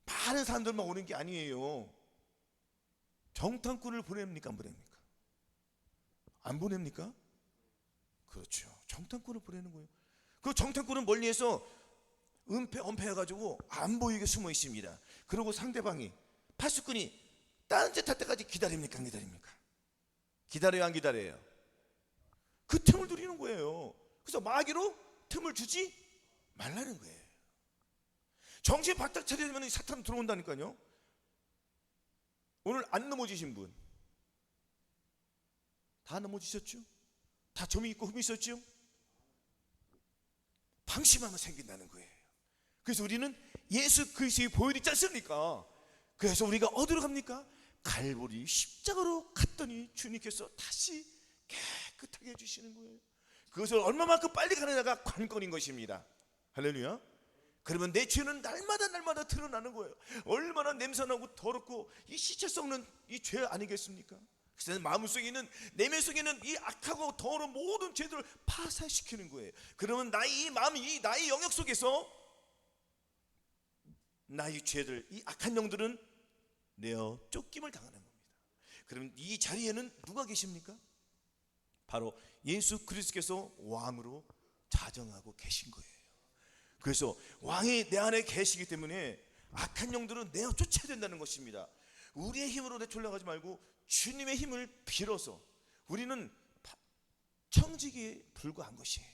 Speaker 1: 많은 사람들만 오는 게 아니에요. 정탐꾼을 보냅니까? 안 보냅니까? 안 보냅니까? 그렇죠. 정탐꾼을 보내는 거예요. 그 정탐꾼은 멀리에서 은폐해가지고 안 보이게 숨어 있습니다. 그리고 상대방이 파수꾼이 딴짓할 때까지 기다립니까? 안 기다립니까? 기다려요? 안 기다려요? 그 틈을 누리는 거예요. 그래서 마귀로 틈을 주지 말라는 거예요. 정신 바짝 차리면 사탄 들어온다니까요. 오늘 안 넘어지신 분 다 넘어지셨죠? 다 점이 있고 흠이 있었죠? 방심하면 생긴다는 거예요. 그래서 우리는 예수 그리스도의 보혈이 있지 않습니까? 그래서 우리가 어디로 갑니까? 갈보리 십자가로 갔더니 주님께서 다시 깨끗하게 해주시는 거예요. 그것을 얼마만큼 빨리 가느냐가 관건인 것입니다. 할렐루야. 그러면 내 죄는 날마다 드러나는 거예요. 얼마나 냄새나고 더럽고 이 시체 썩는 이 죄 아니겠습니까? 그래서 마음속에 있는 내면 속에 있는 이 악하고 더러운 모든 죄들을 파쇄시키는 거예요. 그러면 나의 이 마음, 이 나의 영역 속에서 나의 죄들, 이 악한 영들은 내어 쫓김을 당하는 겁니다. 그럼 이 자리에는 누가 계십니까? 바로 예수 그리스도께서 왕으로 자정하고 계신 거예요. 그래서 왕이 내 안에 계시기 때문에 악한 영들은 내어 쫓아야 된다는 것입니다. 우리의 힘으로 내쫓아가지 말고 주님의 힘을 빌어서 우리는 청지기에 불과한 것이에요.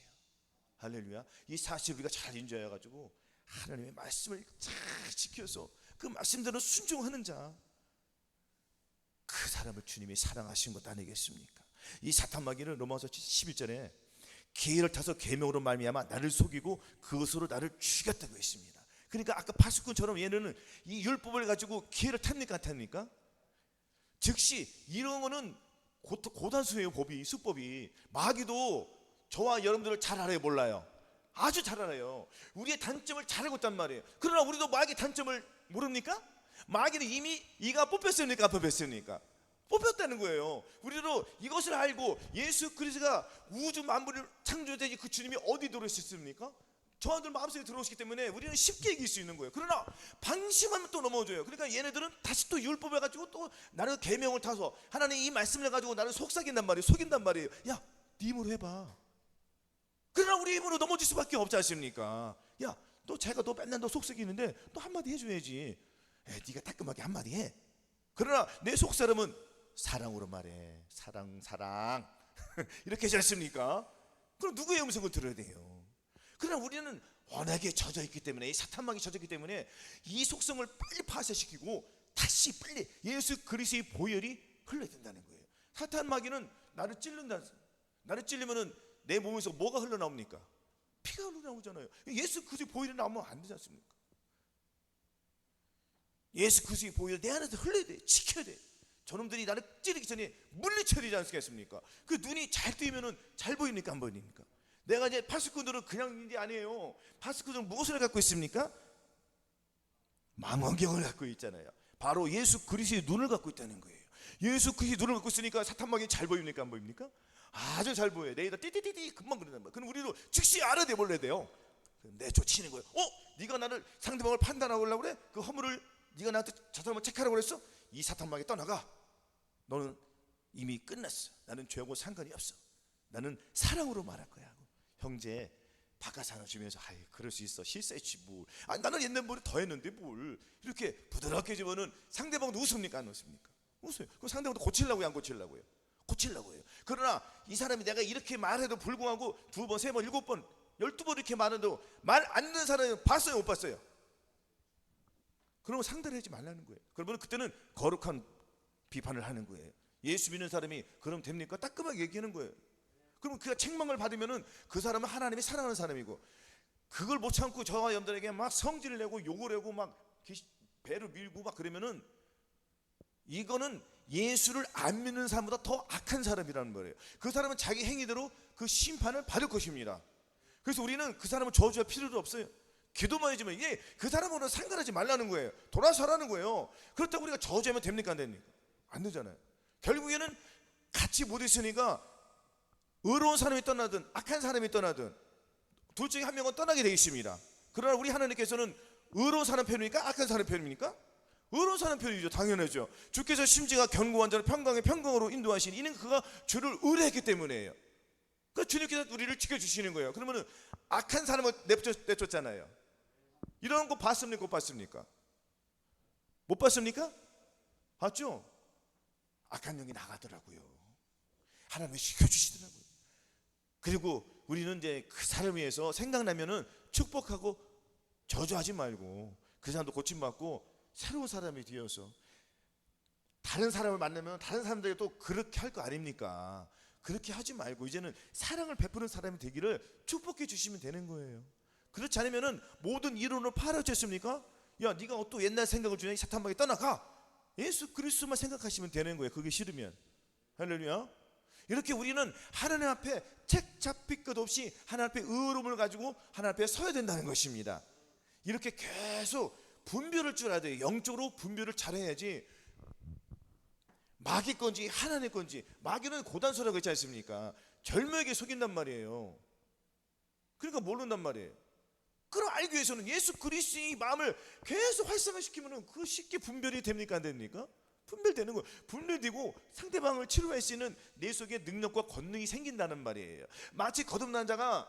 Speaker 1: 할렐루야. 이 사실 우리가 잘 인정해가지고 하나님의 말씀을 잘 지켜서 그 말씀대로 순종하는 자, 그 사람을 주님이 사랑하신 것 아니겠습니까? 이 사탄 마귀는 로마서 11절에 기회를 타서 계명으로 말미암아 나를 속이고 그것으로 나를 죽였다고 했습니다. 그러니까 아까 파수꾼처럼 얘는 이 율법을 가지고 기회를 탑니까 안 탑니까? 즉시 이런 거는 고단수예요. 법이, 수법이. 마귀도 저와 여러분들을 잘 알아요, 몰라요? 아주 잘 알아요. 우리의 단점을 잘 알고 있단 말이에요. 그러나 우리도 마귀의 단점을 모릅니까? 마귀는 이미 이가 뽑혔습니까? 안 뽑혔습니까? 뽑혔다는 거예요. 우리도 이것을 알고 예수 그리스도가 우주 만물을 창조되지 그 주님이 어디 들어오셨습니까? 저한들 마음속에 들어오시기 때문에 우리는 쉽게 이길 수 있는 거예요. 그러나 방심하면 또 넘어져요. 그러니까 얘네들은 다시 또 율법을 가지고 또 나를 계명을 타서 하나님 이 말씀을 가지고 나를 속삭인단 말이에요. 속인단 말이에요. 야, 네 힘으로 해봐. 그러나 우리 힘으로 넘어질 수밖에 없지 않습니까? 야, 너 자기가 너 맨날 너 속썩이는데 너 한마디 해줘야지. 네가 따끔하게 한마디 해. 그러나 내 속사람은 사랑으로 말해. 사랑 이렇게 하지 않습니까? 그럼 누구의 음성을 들어야 돼요? 그러나 우리는 워낙에 젖어 있기 때문에, 이 사탄막이 젖어 있기 때문에 이 속성을 빨리 파쇄시키고 다시 빨리 예수 그리스도의 보혈이 흘러야 된다는 거예요. 사탄마귀는 나를 찔른다. 나를 찔리면은 내 몸에서 뭐가 흘러나옵니까? 피가 흘러나오잖아요. 예수 그리스도의 보혈이 나오면 안 되지 않습니까? 예수 그리스도의 보혈 내 안에서 흘러야 돼. 지켜야 돼. 저놈들이 나를 찌르기 전에 물리쳐야 되지 않겠습니까? 그 눈이 잘 뜨이면은 잘 보입니까? 안 보입니까? 내가 이제 파수꾼들은 그냥 일이 아니에요. 파수꾼들은 무엇을 갖고 있습니까? 망원경을 갖고 있잖아요. 바로 예수 그리스도의 눈을 갖고 있다는 거예요. 예수 그리스도의 눈을 갖고 있으니까 사탄막이 잘 보입니까? 안 보입니까? 아주 잘 보여요. 내가 띠띠띠띠 금방 그러는 거예요. 그럼 우리도 즉시 알아내버려야 돼요. 내쫓치는 거예요. 네가 나를 상대방을 판단하려고 그래? 그 허물을 네가 나한테 저 사람을 체크하라고 그랬어? 이 사탄막에 떠나가. 너는 이미 끝났어. 나는 죄하고 상관이 없어. 나는 사랑으로 말할 거야 하고. 형제 바깥 사람 주면서 아이 그럴 수 있어. 실수했지 뭘. 나는 옛날보다 더 했는데 뭘. 이렇게 부드럽게 집으면 상대방도 웃습니까? 안 웃습니까? 웃어요. 그럼 상대방도 고치려고요? 안 고치려고요? 고치려고 해요. 그러나 이 사람이 내가 이렇게 말해도 불구하고 2번, 3번, 7번, 12번 이렇게 말해도 말 안 듣는 사람은 봤어요? 못 봤어요? 그러면 상대를 하지 말라는 거예요. 그러면 그때는 거룩한 비판을 하는 거예요. 예수 믿는 사람이 그럼 됩니까? 따끔하게 얘기하는 거예요. 그러면 그가 책망을 받으면은 그 사람은 하나님이 사랑하는 사람이고, 그걸 못 참고 저와 여러분들에게 막 성질을 내고 욕을 하고 막 배를 밀고 막 그러면은 이거는 예수를 안 믿는 사람보다 더 악한 사람이라는 거예요. 그 사람은 자기 행위대로 그 심판을 받을 것입니다. 그래서 우리는 그 사람을 저주할 필요도 없어요. 기도만 해주면 이게 그 사람으로는 상관하지 말라는 거예요. 돌아서 하라는 거예요. 그렇다고 우리가 저주하면 됩니까? 안 됩니까? 안 되잖아요. 결국에는 같이 못 있으니까 의로운 사람이 떠나든 악한 사람이 떠나든 둘 중에 한 명은 떠나게 되어 있습니다. 그러나 우리 하나님께서는 의로운 사람 편입니까? 악한 사람 편입니까? 의로운 사람 편이죠. 당연하죠. 주께서 심지가 견고한 자를 평강의 평강으로 인도하시니 이는 그가 주를 의뢰했기 때문이에요. 그 주님께서 우리를 지켜주시는 거예요. 그러면은 악한 사람을 내쫓잖아요. 이런 거 봤습니까? 못 봤습니까? 못 봤습니까? 봤죠? 악한 영이 나가더라고요. 하나님이 지켜주시더라고요. 그리고 우리는 이제 그 사람을 위해서 생각나면은 축복하고 저주하지 말고 그 사람도 고침받고 새로운 사람이 되어서 다른 사람을 만나면 다른 사람들에게 또 그렇게 할 거 아닙니까? 그렇게 하지 말고 이제는 사랑을 베푸는 사람이 되기를 축복해 주시면 되는 거예요. 그렇지 않으면은 모든 이론을 파헤쳤습니까? 야, 네가 또 옛날 생각을 주냐? 사탄막에 떠나가. 예수 그리스도만 생각하시면 되는 거예요. 그게 싫으면. 할렐루야. 이렇게 우리는 하나님 앞에 책 잡힐 것 없이 하나님 앞에 의로움을 가지고 하나님 앞에 서야 된다는 것입니다. 이렇게 계속 분별할 줄 알아야 돼요. 영적으로 분별을 잘해야지 마귀 건지 하나님 건지. 마귀는 고단수라고 했지 않습니까? 절묘하게 속인단 말이에요. 그러니까 모른단 말이에요. 그걸 알기 위해서는 예수 그리스도의 마음을 계속 활성화시키면 그 쉽게 분별이 됩니까? 안 됩니까? 분별되는 거예요. 분별되고 상대방을 치료할 수 있는 내 속에 능력과 권능이 생긴다는 말이에요. 마치 거듭난 자가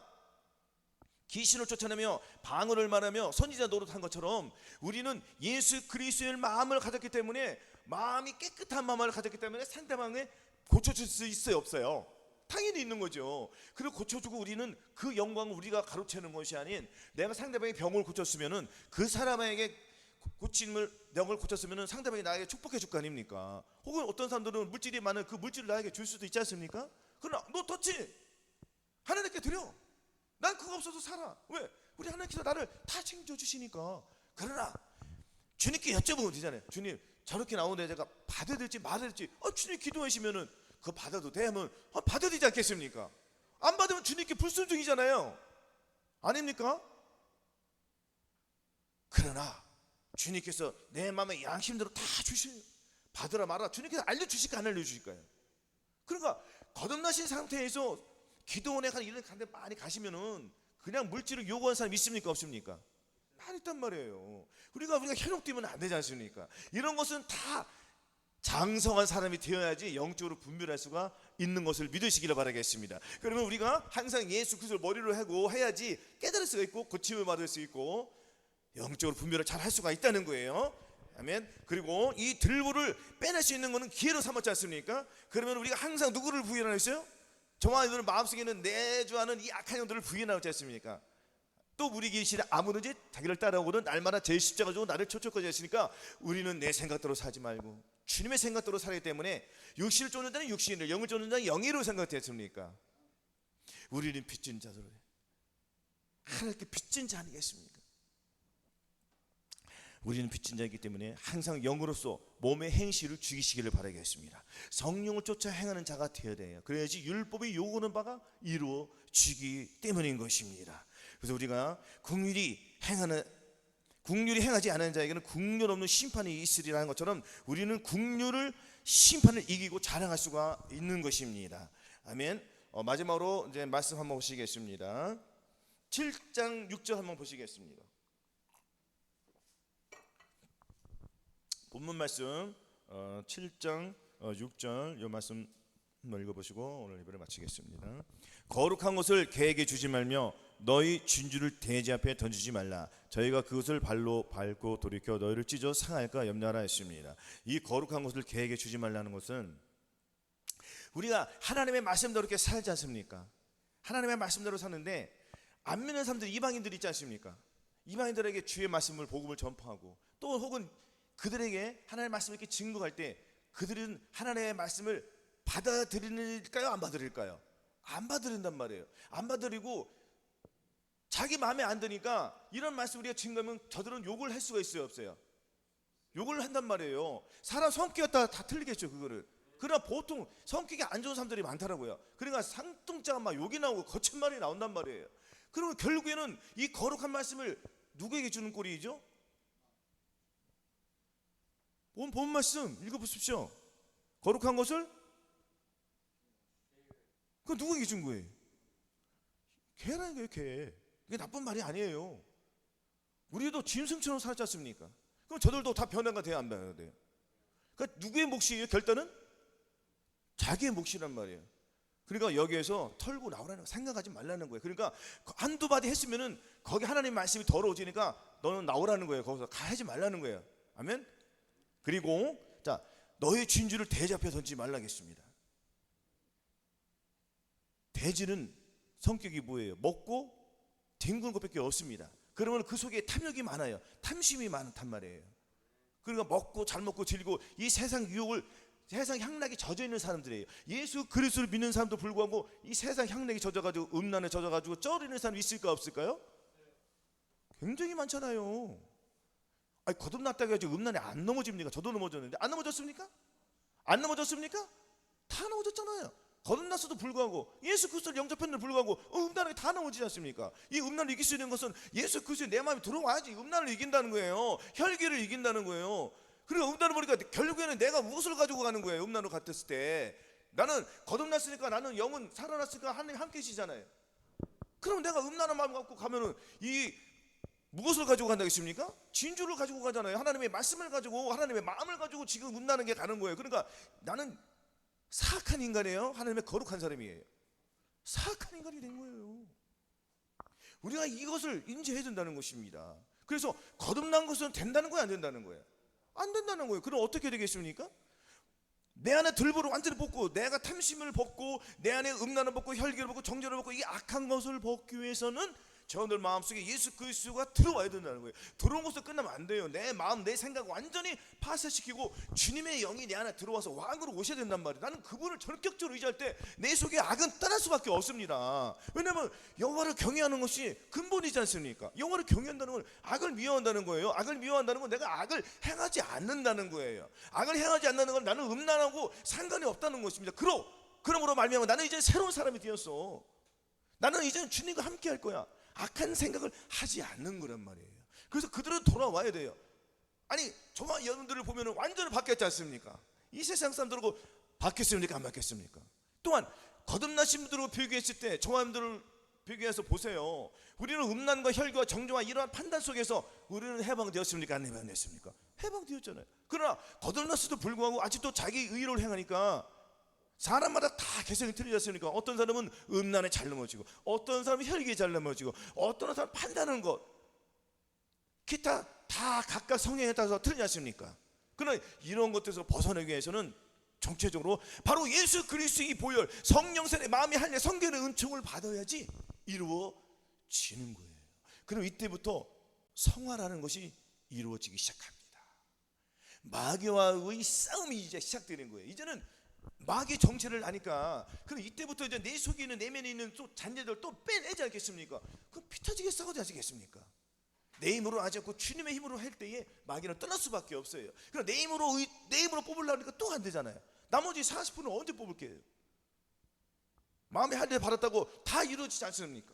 Speaker 1: 귀신을 쫓아내며 방언을 말하며 선지자 노릇한 것처럼 우리는 예수 그리스도의 마음을 가졌기 때문에, 마음이 깨끗한 마음을 가졌기 때문에 상대방을 고쳐줄 수 있어요? 없어요? 당연히 있는 거죠. 그리고 고쳐주고 우리는 그 영광을 우리가 가로채는 것이 아닌, 내가 상대방의 병을 고쳤으면은 그 사람에게 고침을 병을 고쳤으면은 상대방이 나에게 축복해 줄 거 아닙니까? 혹은 어떤 사람들은 물질이 많은 그 물질을 나에게 줄 수도 있지 않습니까? 그러나 너 덧지 하나님께 드려. 난 그거 없어도 살아. 왜? 우리 하나님께서 나를 다 챙겨주시니까. 그러나 주님께 여쭤보면 되잖아요. 주님, 저렇게 나오는데 제가 받아야 될지 말아야 될지. 주님 기도하시면은 그거 받아도 돼 하면 받아야 되지 않겠습니까? 안 받으면 주님께 불순종이잖아요. 아닙니까? 그러나 주님께서 내 마음의 양심대로 다 주셔요. 받으라 말아. 주님께서 알려주실까 안 알려주실까요? 그러니까 거듭나신 상태에서 기도원에 간 이런 데 많이 가시면은 그냥 물질을 요구하는 사람 있습니까? 없습니까? 많이 있단 말이에요. 우리가 현혹되면 안 되지 않습니까? 이런 것은 다 장성한 사람이 되어야지 영적으로 분별할 수가 있는 것을 믿으시기를 바라겠습니다. 그러면 우리가 항상 예수 그리스도를 머리로 하고 해야지 깨달을 수가 있고 고침을 받을 수 있고 영적으로 분별을 잘 할 수가 있다는 거예요. 아멘. 그리고 이 들보를 빼낼 수 있는 것은 기회로 삼았지 않습니까? 그러면 우리가 항상 누구를 부인하고 있어요? 저와 너는 마음속에는 내주하는 이 악한 영들을 부인하고 있지 않습니까? 또 우리 계시는 아무든지 자기를 따라오거든 날마다 제 십자가 지고 나를 쫓을거지 했으니까 우리는 내 생각대로 살지 말고 주님의 생각대로 살기 때문에 육신을 쫓는 자는 육신을, 영을 쫓는 자는 영의로 생각했습니까? 우리는 빚진 자들, 하나님께 빚진 자 아니겠습니까? 우리는 빚진 자이기 때문에 항상 영으로서 몸의 행실을 죽이시기를 바라겠습니다. 성령을 쫓아 행하는 자가 되어야 돼요. 그래야지 율법이 요구하는 바가 이루어지기 때문인 것입니다. 그래서 우리가 긍휼히 행하지 않은 자에게는 긍휼 없는 심판이 있으리라는 것처럼 우리는 긍휼을 심판을 이기고 자랑할 수가 있는 것입니다. 아멘. 마지막으로 이제 말씀 한번 보시겠습니다. 7장 6절 한번 보시겠습니다. 본문 말씀 7장 6절 이 말씀 한번 읽어보시고 오늘 예배를 마치겠습니다. 거룩한 것을 개에게 주지 말며 너희 진주를 돼지 앞에 던지지 말라. 저희가 그것을 발로 밟고 돌이켜 너희를 찢어 상할까 염려하라 했습니다. 이 거룩한 것을 개에게 주지 말라는 것은 우리가 하나님의 말씀대로 이렇게 살지 않습니까? 하나님의 말씀대로 사는데 안 믿는 사람들, 이방인들 있지 않습니까? 이방인들에게 주의 말씀을, 복음을 전파하고 또 혹은 그들에게 하나님의 말씀을 이렇게 증거할 때 그들은 하나님의 말씀을 받아들일까요? 안 받아들일까요? 안 받아들인단 말이에요. 안 받아들이고 자기 마음에 안 드니까 이런 말씀 우리가 증거하면 저들은 욕을 할 수가 있어요, 없어요? 욕을 한단 말이에요. 사람 성격이 다 틀리겠죠, 그거를. 그러나 보통 성격이 안 좋은 사람들이 많더라고요. 그러니까 상뚱자가 막 욕이 나오고 거친 말이 나온단 말이에요. 그러면 결국에는 이 거룩한 말씀을 누구에게 주는 꼴이죠? 본 말씀 읽어보십시오. 거룩한 것을 그 누구에게 준 거예요? 개라는 거예요, 개. 이게 나쁜 말이 아니에요. 우리도 짐승처럼 살지 않습니까? 그럼 저들도 다 변화가 돼야 안 돼야 돼요. 그러니까 누구의 몫이에요? 결단은 자기의 몫이란 말이에요. 그러니까 여기에서 털고 나오라는 거, 생각하지 말라는 거예요. 그러니까 한두 마디 했으면은 거기 하나님 말씀이 더러워지니까 너는 나오라는 거예요. 거기서 가지 말라는 거예요. 아멘. 그리고 자, 너의 진주를 돼지 앞에 던지지 말라겠습니다. 돼지는 성격이 뭐예요? 먹고 뒹구는 것밖에 없습니다. 그러면 그 속에 탐욕이 많아요. 탐심이 많단 말이에요. 그러니까 먹고 잘 먹고 즐기고 이 세상 유혹을, 세상 향락이 젖어 있는 사람들이에요. 예수 그리스도를 믿는 사람도 불구하고 이 세상 향락이 젖어가지고 음란에 젖어가지고 쩔이는 사람 있을까 없을까요? 굉장히 많잖아요. 아니, 거듭났다고 해가지고 음란에 안 넘어집니까? 저도 넘어졌는데 안 넘어졌습니까? 안 넘어졌습니까? 다 넘어졌잖아요. 거듭났어도 불구하고 예수 그리스도를 영접했는데 불구하고 음란에 다 넘어지지 않습니까? 이 음란을 이길 수 있는 것은 예수 그리스도의 내 마음에 들어와야지 음란을 이긴다는 거예요. 혈기를 이긴다는 거예요. 그리고 음란을 보니까 결국에는 내가 무엇을 가지고 가는 거예요? 음란으로 같았을 때 나는 거듭났으니까, 나는 영은 살아났으니까 하나님 함께 계시잖아요. 그럼 내가 음란한 마음 갖고 가면은 이 무엇을 가지고 간다겠습니까? 진주를 가지고 가잖아요. 하나님의 말씀을 가지고, 하나님의 마음을 가지고 지금 음란한 게 가는 거예요. 그러니까 나는 사악한 인간이에요? 하나님의 거룩한 사람이에요? 사악한 인간이 된 거예요. 우리가 이것을 인지해야 된다는 것입니다. 그래서 거듭난 것은 된다는 거예요, 안 된다는 거예요? 안 된다는 거예요. 그럼 어떻게 되겠습니까? 내 안에 들보를 완전히 벗고, 내가 탐심을 벗고, 내 안에 음란을 벗고, 혈기를 벗고, 정죄를 벗고, 이 악한 것을 벗기 위해서는 저들 마음속에 예수 그리스도가 들어와야 된다는 거예요. 들어온 것으로 끝나면 안 돼요. 내 마음, 내 생각 완전히 파쇄시키고 주님의 영이 내 안에 들어와서 왕으로 오셔야 된단 말이에요. 나는 그분을 전격적으로 의지할 때 내 속에 악은 떠날 수밖에 없습니다. 왜냐하면 여호와를 경외하는 것이 근본이지 않습니까? 여호와를 경외한다는 건 악을 미워한다는 거예요. 악을 미워한다는 건 내가 악을 행하지 않는다는 거예요. 악을 행하지 않는다는 건 나는 음란하고 상관이 없다는 것입니다. 그러므로 말미암아 나는 이제 새로운 사람이 되었어. 나는 이제 주님과 함께 할 거야. 악한 생각을 하지 않는 거란 말이에요. 그래서 그들은 돌아와야 돼요. 아니, 저와 여러분들을 보면 완전히 바뀌었지 않습니까? 이 세상 사람들하고 바뀌었습니까? 안 바뀌었습니까? 또한 거듭나신 분들로 비교했을 때 저와 여러분들을 비교해서 보세요. 우리는 음란과 혈기와 정죄와 이러한 판단 속에서 우리는 해방되었습니까? 안 해방됐습니까? 해방되었잖아요. 그러나 거듭났어도 불구하고 아직도 자기 의로를 행하니까 사람마다 다 개성이 틀리지 않습니까? 어떤 사람은 음란에 잘 넘어지고, 어떤 사람은 혈기에 잘 넘어지고, 어떤 사람은 판단하는 것, 기타 다 각각 성향에 따라서 틀리지 않습니까? 그러나 이런 것들에서 벗어나기 위해서는 정체적으로 바로 예수 그리스도의 보혈, 성령선의 마음이 할례, 성결의 은총을 받아야지 이루어지는 거예요. 그럼 이때부터 성화라는 것이 이루어지기 시작합니다. 마귀와의 싸움이 이제 시작되는 거예요. 이제는 마귀의 정체를 아니까, 그럼 이때부터 이제 내 속에 있는 내면에 있는 또 잔재들 또 빼내지 않겠습니까? 그럼 피 터지게 싸우지 않겠습니까? 내 힘으로 하지 않고 주님의 힘으로 할 때에 마귀는 떠날 수밖에 없어요. 그럼 내 힘으로 뽑으려고 하니까 또 안 되잖아요. 나머지 40%는 언제 뽑을게요? 마음의 할례 받았다고 다 이루어지지 않습니까?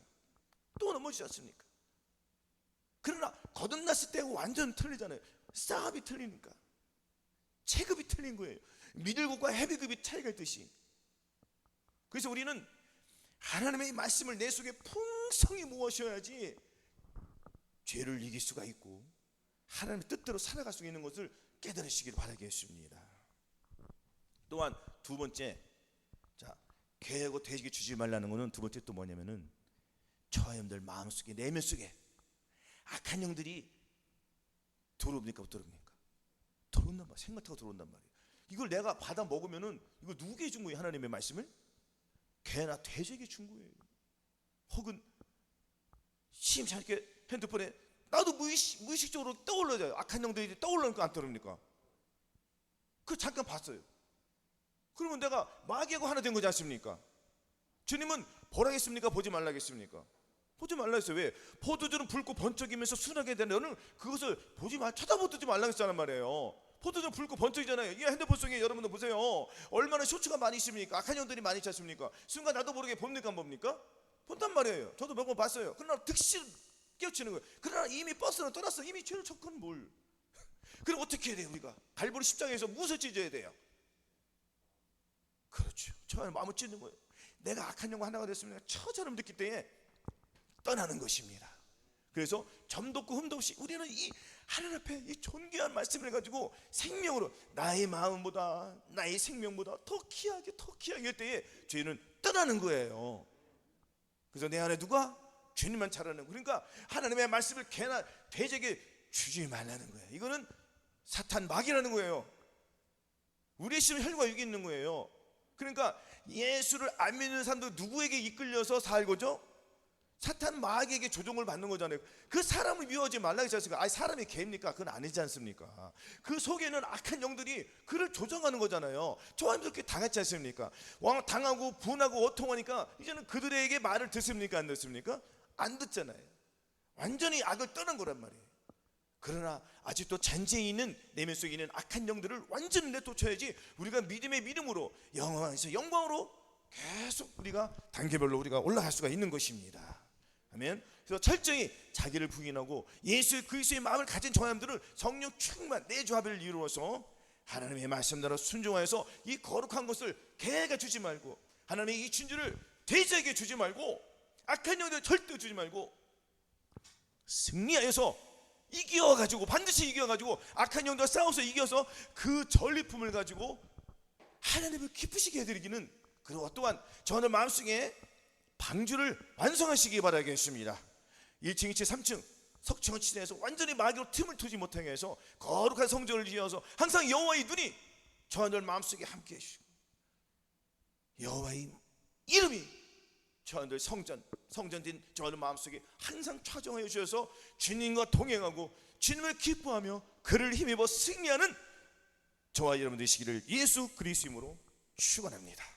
Speaker 1: 또 넘어지지 않습니까? 그러나 거듭났을 때하고 완전 틀리잖아요. 싸움이 틀리니까, 체급이 틀린 거예요. 미들급과 헤비급이 차이가 있듯이. 그래서 우리는 하나님의 말씀을 내 속에 풍성히 모으셔야지 죄를 이길 수가 있고 하나님의 뜻대로 살아갈 수 있는 것을 깨달으시기를 바라겠습니다. 또한 두 번째, 자, 계획하고 돼지게 주지 말라는 것은 두 번째 또 뭐냐면은 저와 여러분들 마음속에, 내면 속에 악한 영들이 들어옵니까 못 들어옵니까? 들어온단 말이야. 생각하고 들어온단 말이에요. 이걸 내가 받아 먹으면은 이거 누구에게 준 거예요? 하나님의 말씀을? 개나 돼지에게 준 거예요. 혹은 심찮게 핸드폰에 나도 무의식적으로 떠올라요. 악한 영들이 떠올라니까 안 떠오릅니까? 그 잠깐 봤어요. 그러면 내가 마귀하고 하나 된 거지 않습니까? 주님은 보라겠습니까? 보지 말라겠습니까? 보지 말라 했어요. 왜? 포도주는 붉고 번쩍이면서 순하게 되는 너는 그것을 쳐다보지 말라 했잖아 말이에요. 포도주는 붉고 번쩍이잖아요. 이 핸드폰 속에 여러분들 보세요. 얼마나 쇼츠가 많이 있습니까? 악한 영들이 많이 있지 않습니까? 순간 나도 모르게 봅니까 안 봅니까? 본단 말이에요. 저도 몇 번 봤어요. 그러나 득실 깨우치는 거예요. 그러나 이미 버스는 떠났어. 이미 죄를 쳤건 뭘. 그럼 어떻게 해야 돼요? 우리가 갈보리 십자가에서 무엇을 찢어야 돼요? 그렇죠. 처음에 마음을 찢는 거예요. 내가 악한 영과 하나가 됐으면 처절함을 느낄 때에 떠나는 것입니다. 그래서 점도 없고 흠도 없이 우리는 이 하나님 앞에 이 존귀한 말씀을 가지고 생명으로 나의 마음보다 나의 생명보다 더 귀하게 할 때에 죄는 떠나는 거예요. 그래서 내 안에 누가? 주님만 잘하는 거예요. 그러니까 하나님의 말씀을 개나 돼지에게 주지 말라는 거예요. 이거는 사탄 마귀라는 거예요. 우리의 심은 혈과 육이 있는 거예요. 그러니까 예수를 안 믿는 사람도 누구에게 이끌려서 살고죠? 사탄 마귀에게 조종을 받는 거잖아요. 그 사람을 미워하지 말라 했지 않습니까? 아니 사람이 개입니까? 그건 아니지 않습니까? 그 속에는 악한 영들이 그를 조종하는 거잖아요. 저한테 그렇게 당했지 않습니까? 당하고 분하고 어통하니까 이제는 그들에게 말을 듣습니까? 안 듣습니까? 안 듣잖아요. 완전히 악을 떠난 거란 말이에요. 그러나 아직도 잔재에 있는 내면 속에 있는 악한 영들을 완전히 내쫓아야지 우리가 믿음의 믿음으로 영광에서 영광으로 계속 우리가 단계별로 우리가 올라갈 수가 있는 것입니다. 아멘. 그래서 철저히 자기를 부인하고 예수 그리스도의 마음을 가진 저 사람들은 성령 충만 내 조합을 이루어서 하나님의 말씀대로 순종하여서 이 거룩한 것을 개가 주지 말고 하나님의 이 진주를 돼지에게 주지 말고 악한 영들 절대 주지 말고 승리하여서 이겨가지고 반드시 이겨가지고 악한 영들과 싸워서 이겨서 그 전리품을 가지고 하나님을 기쁘시게 해드리기는, 그리고 또한 저는 마음속에 방주를 완성하시기 바라겠습니다. 1층, 2층, 3층 석층을 치내서 완전히 마귀로 틈을 두지 못하게 해서 거룩한 성전을 지어서 항상 여호와의 눈이 저들 마음속에 함께 해주시고 여호와의 이름이 저들 성전된 저들 마음속에 항상 차정하여 주셔서 주님과 동행하고 주님을 기뻐하며 그를 힘입어 승리하는 저와 여러분 되시기를 예수 그리스도 이름으로 축원합니다.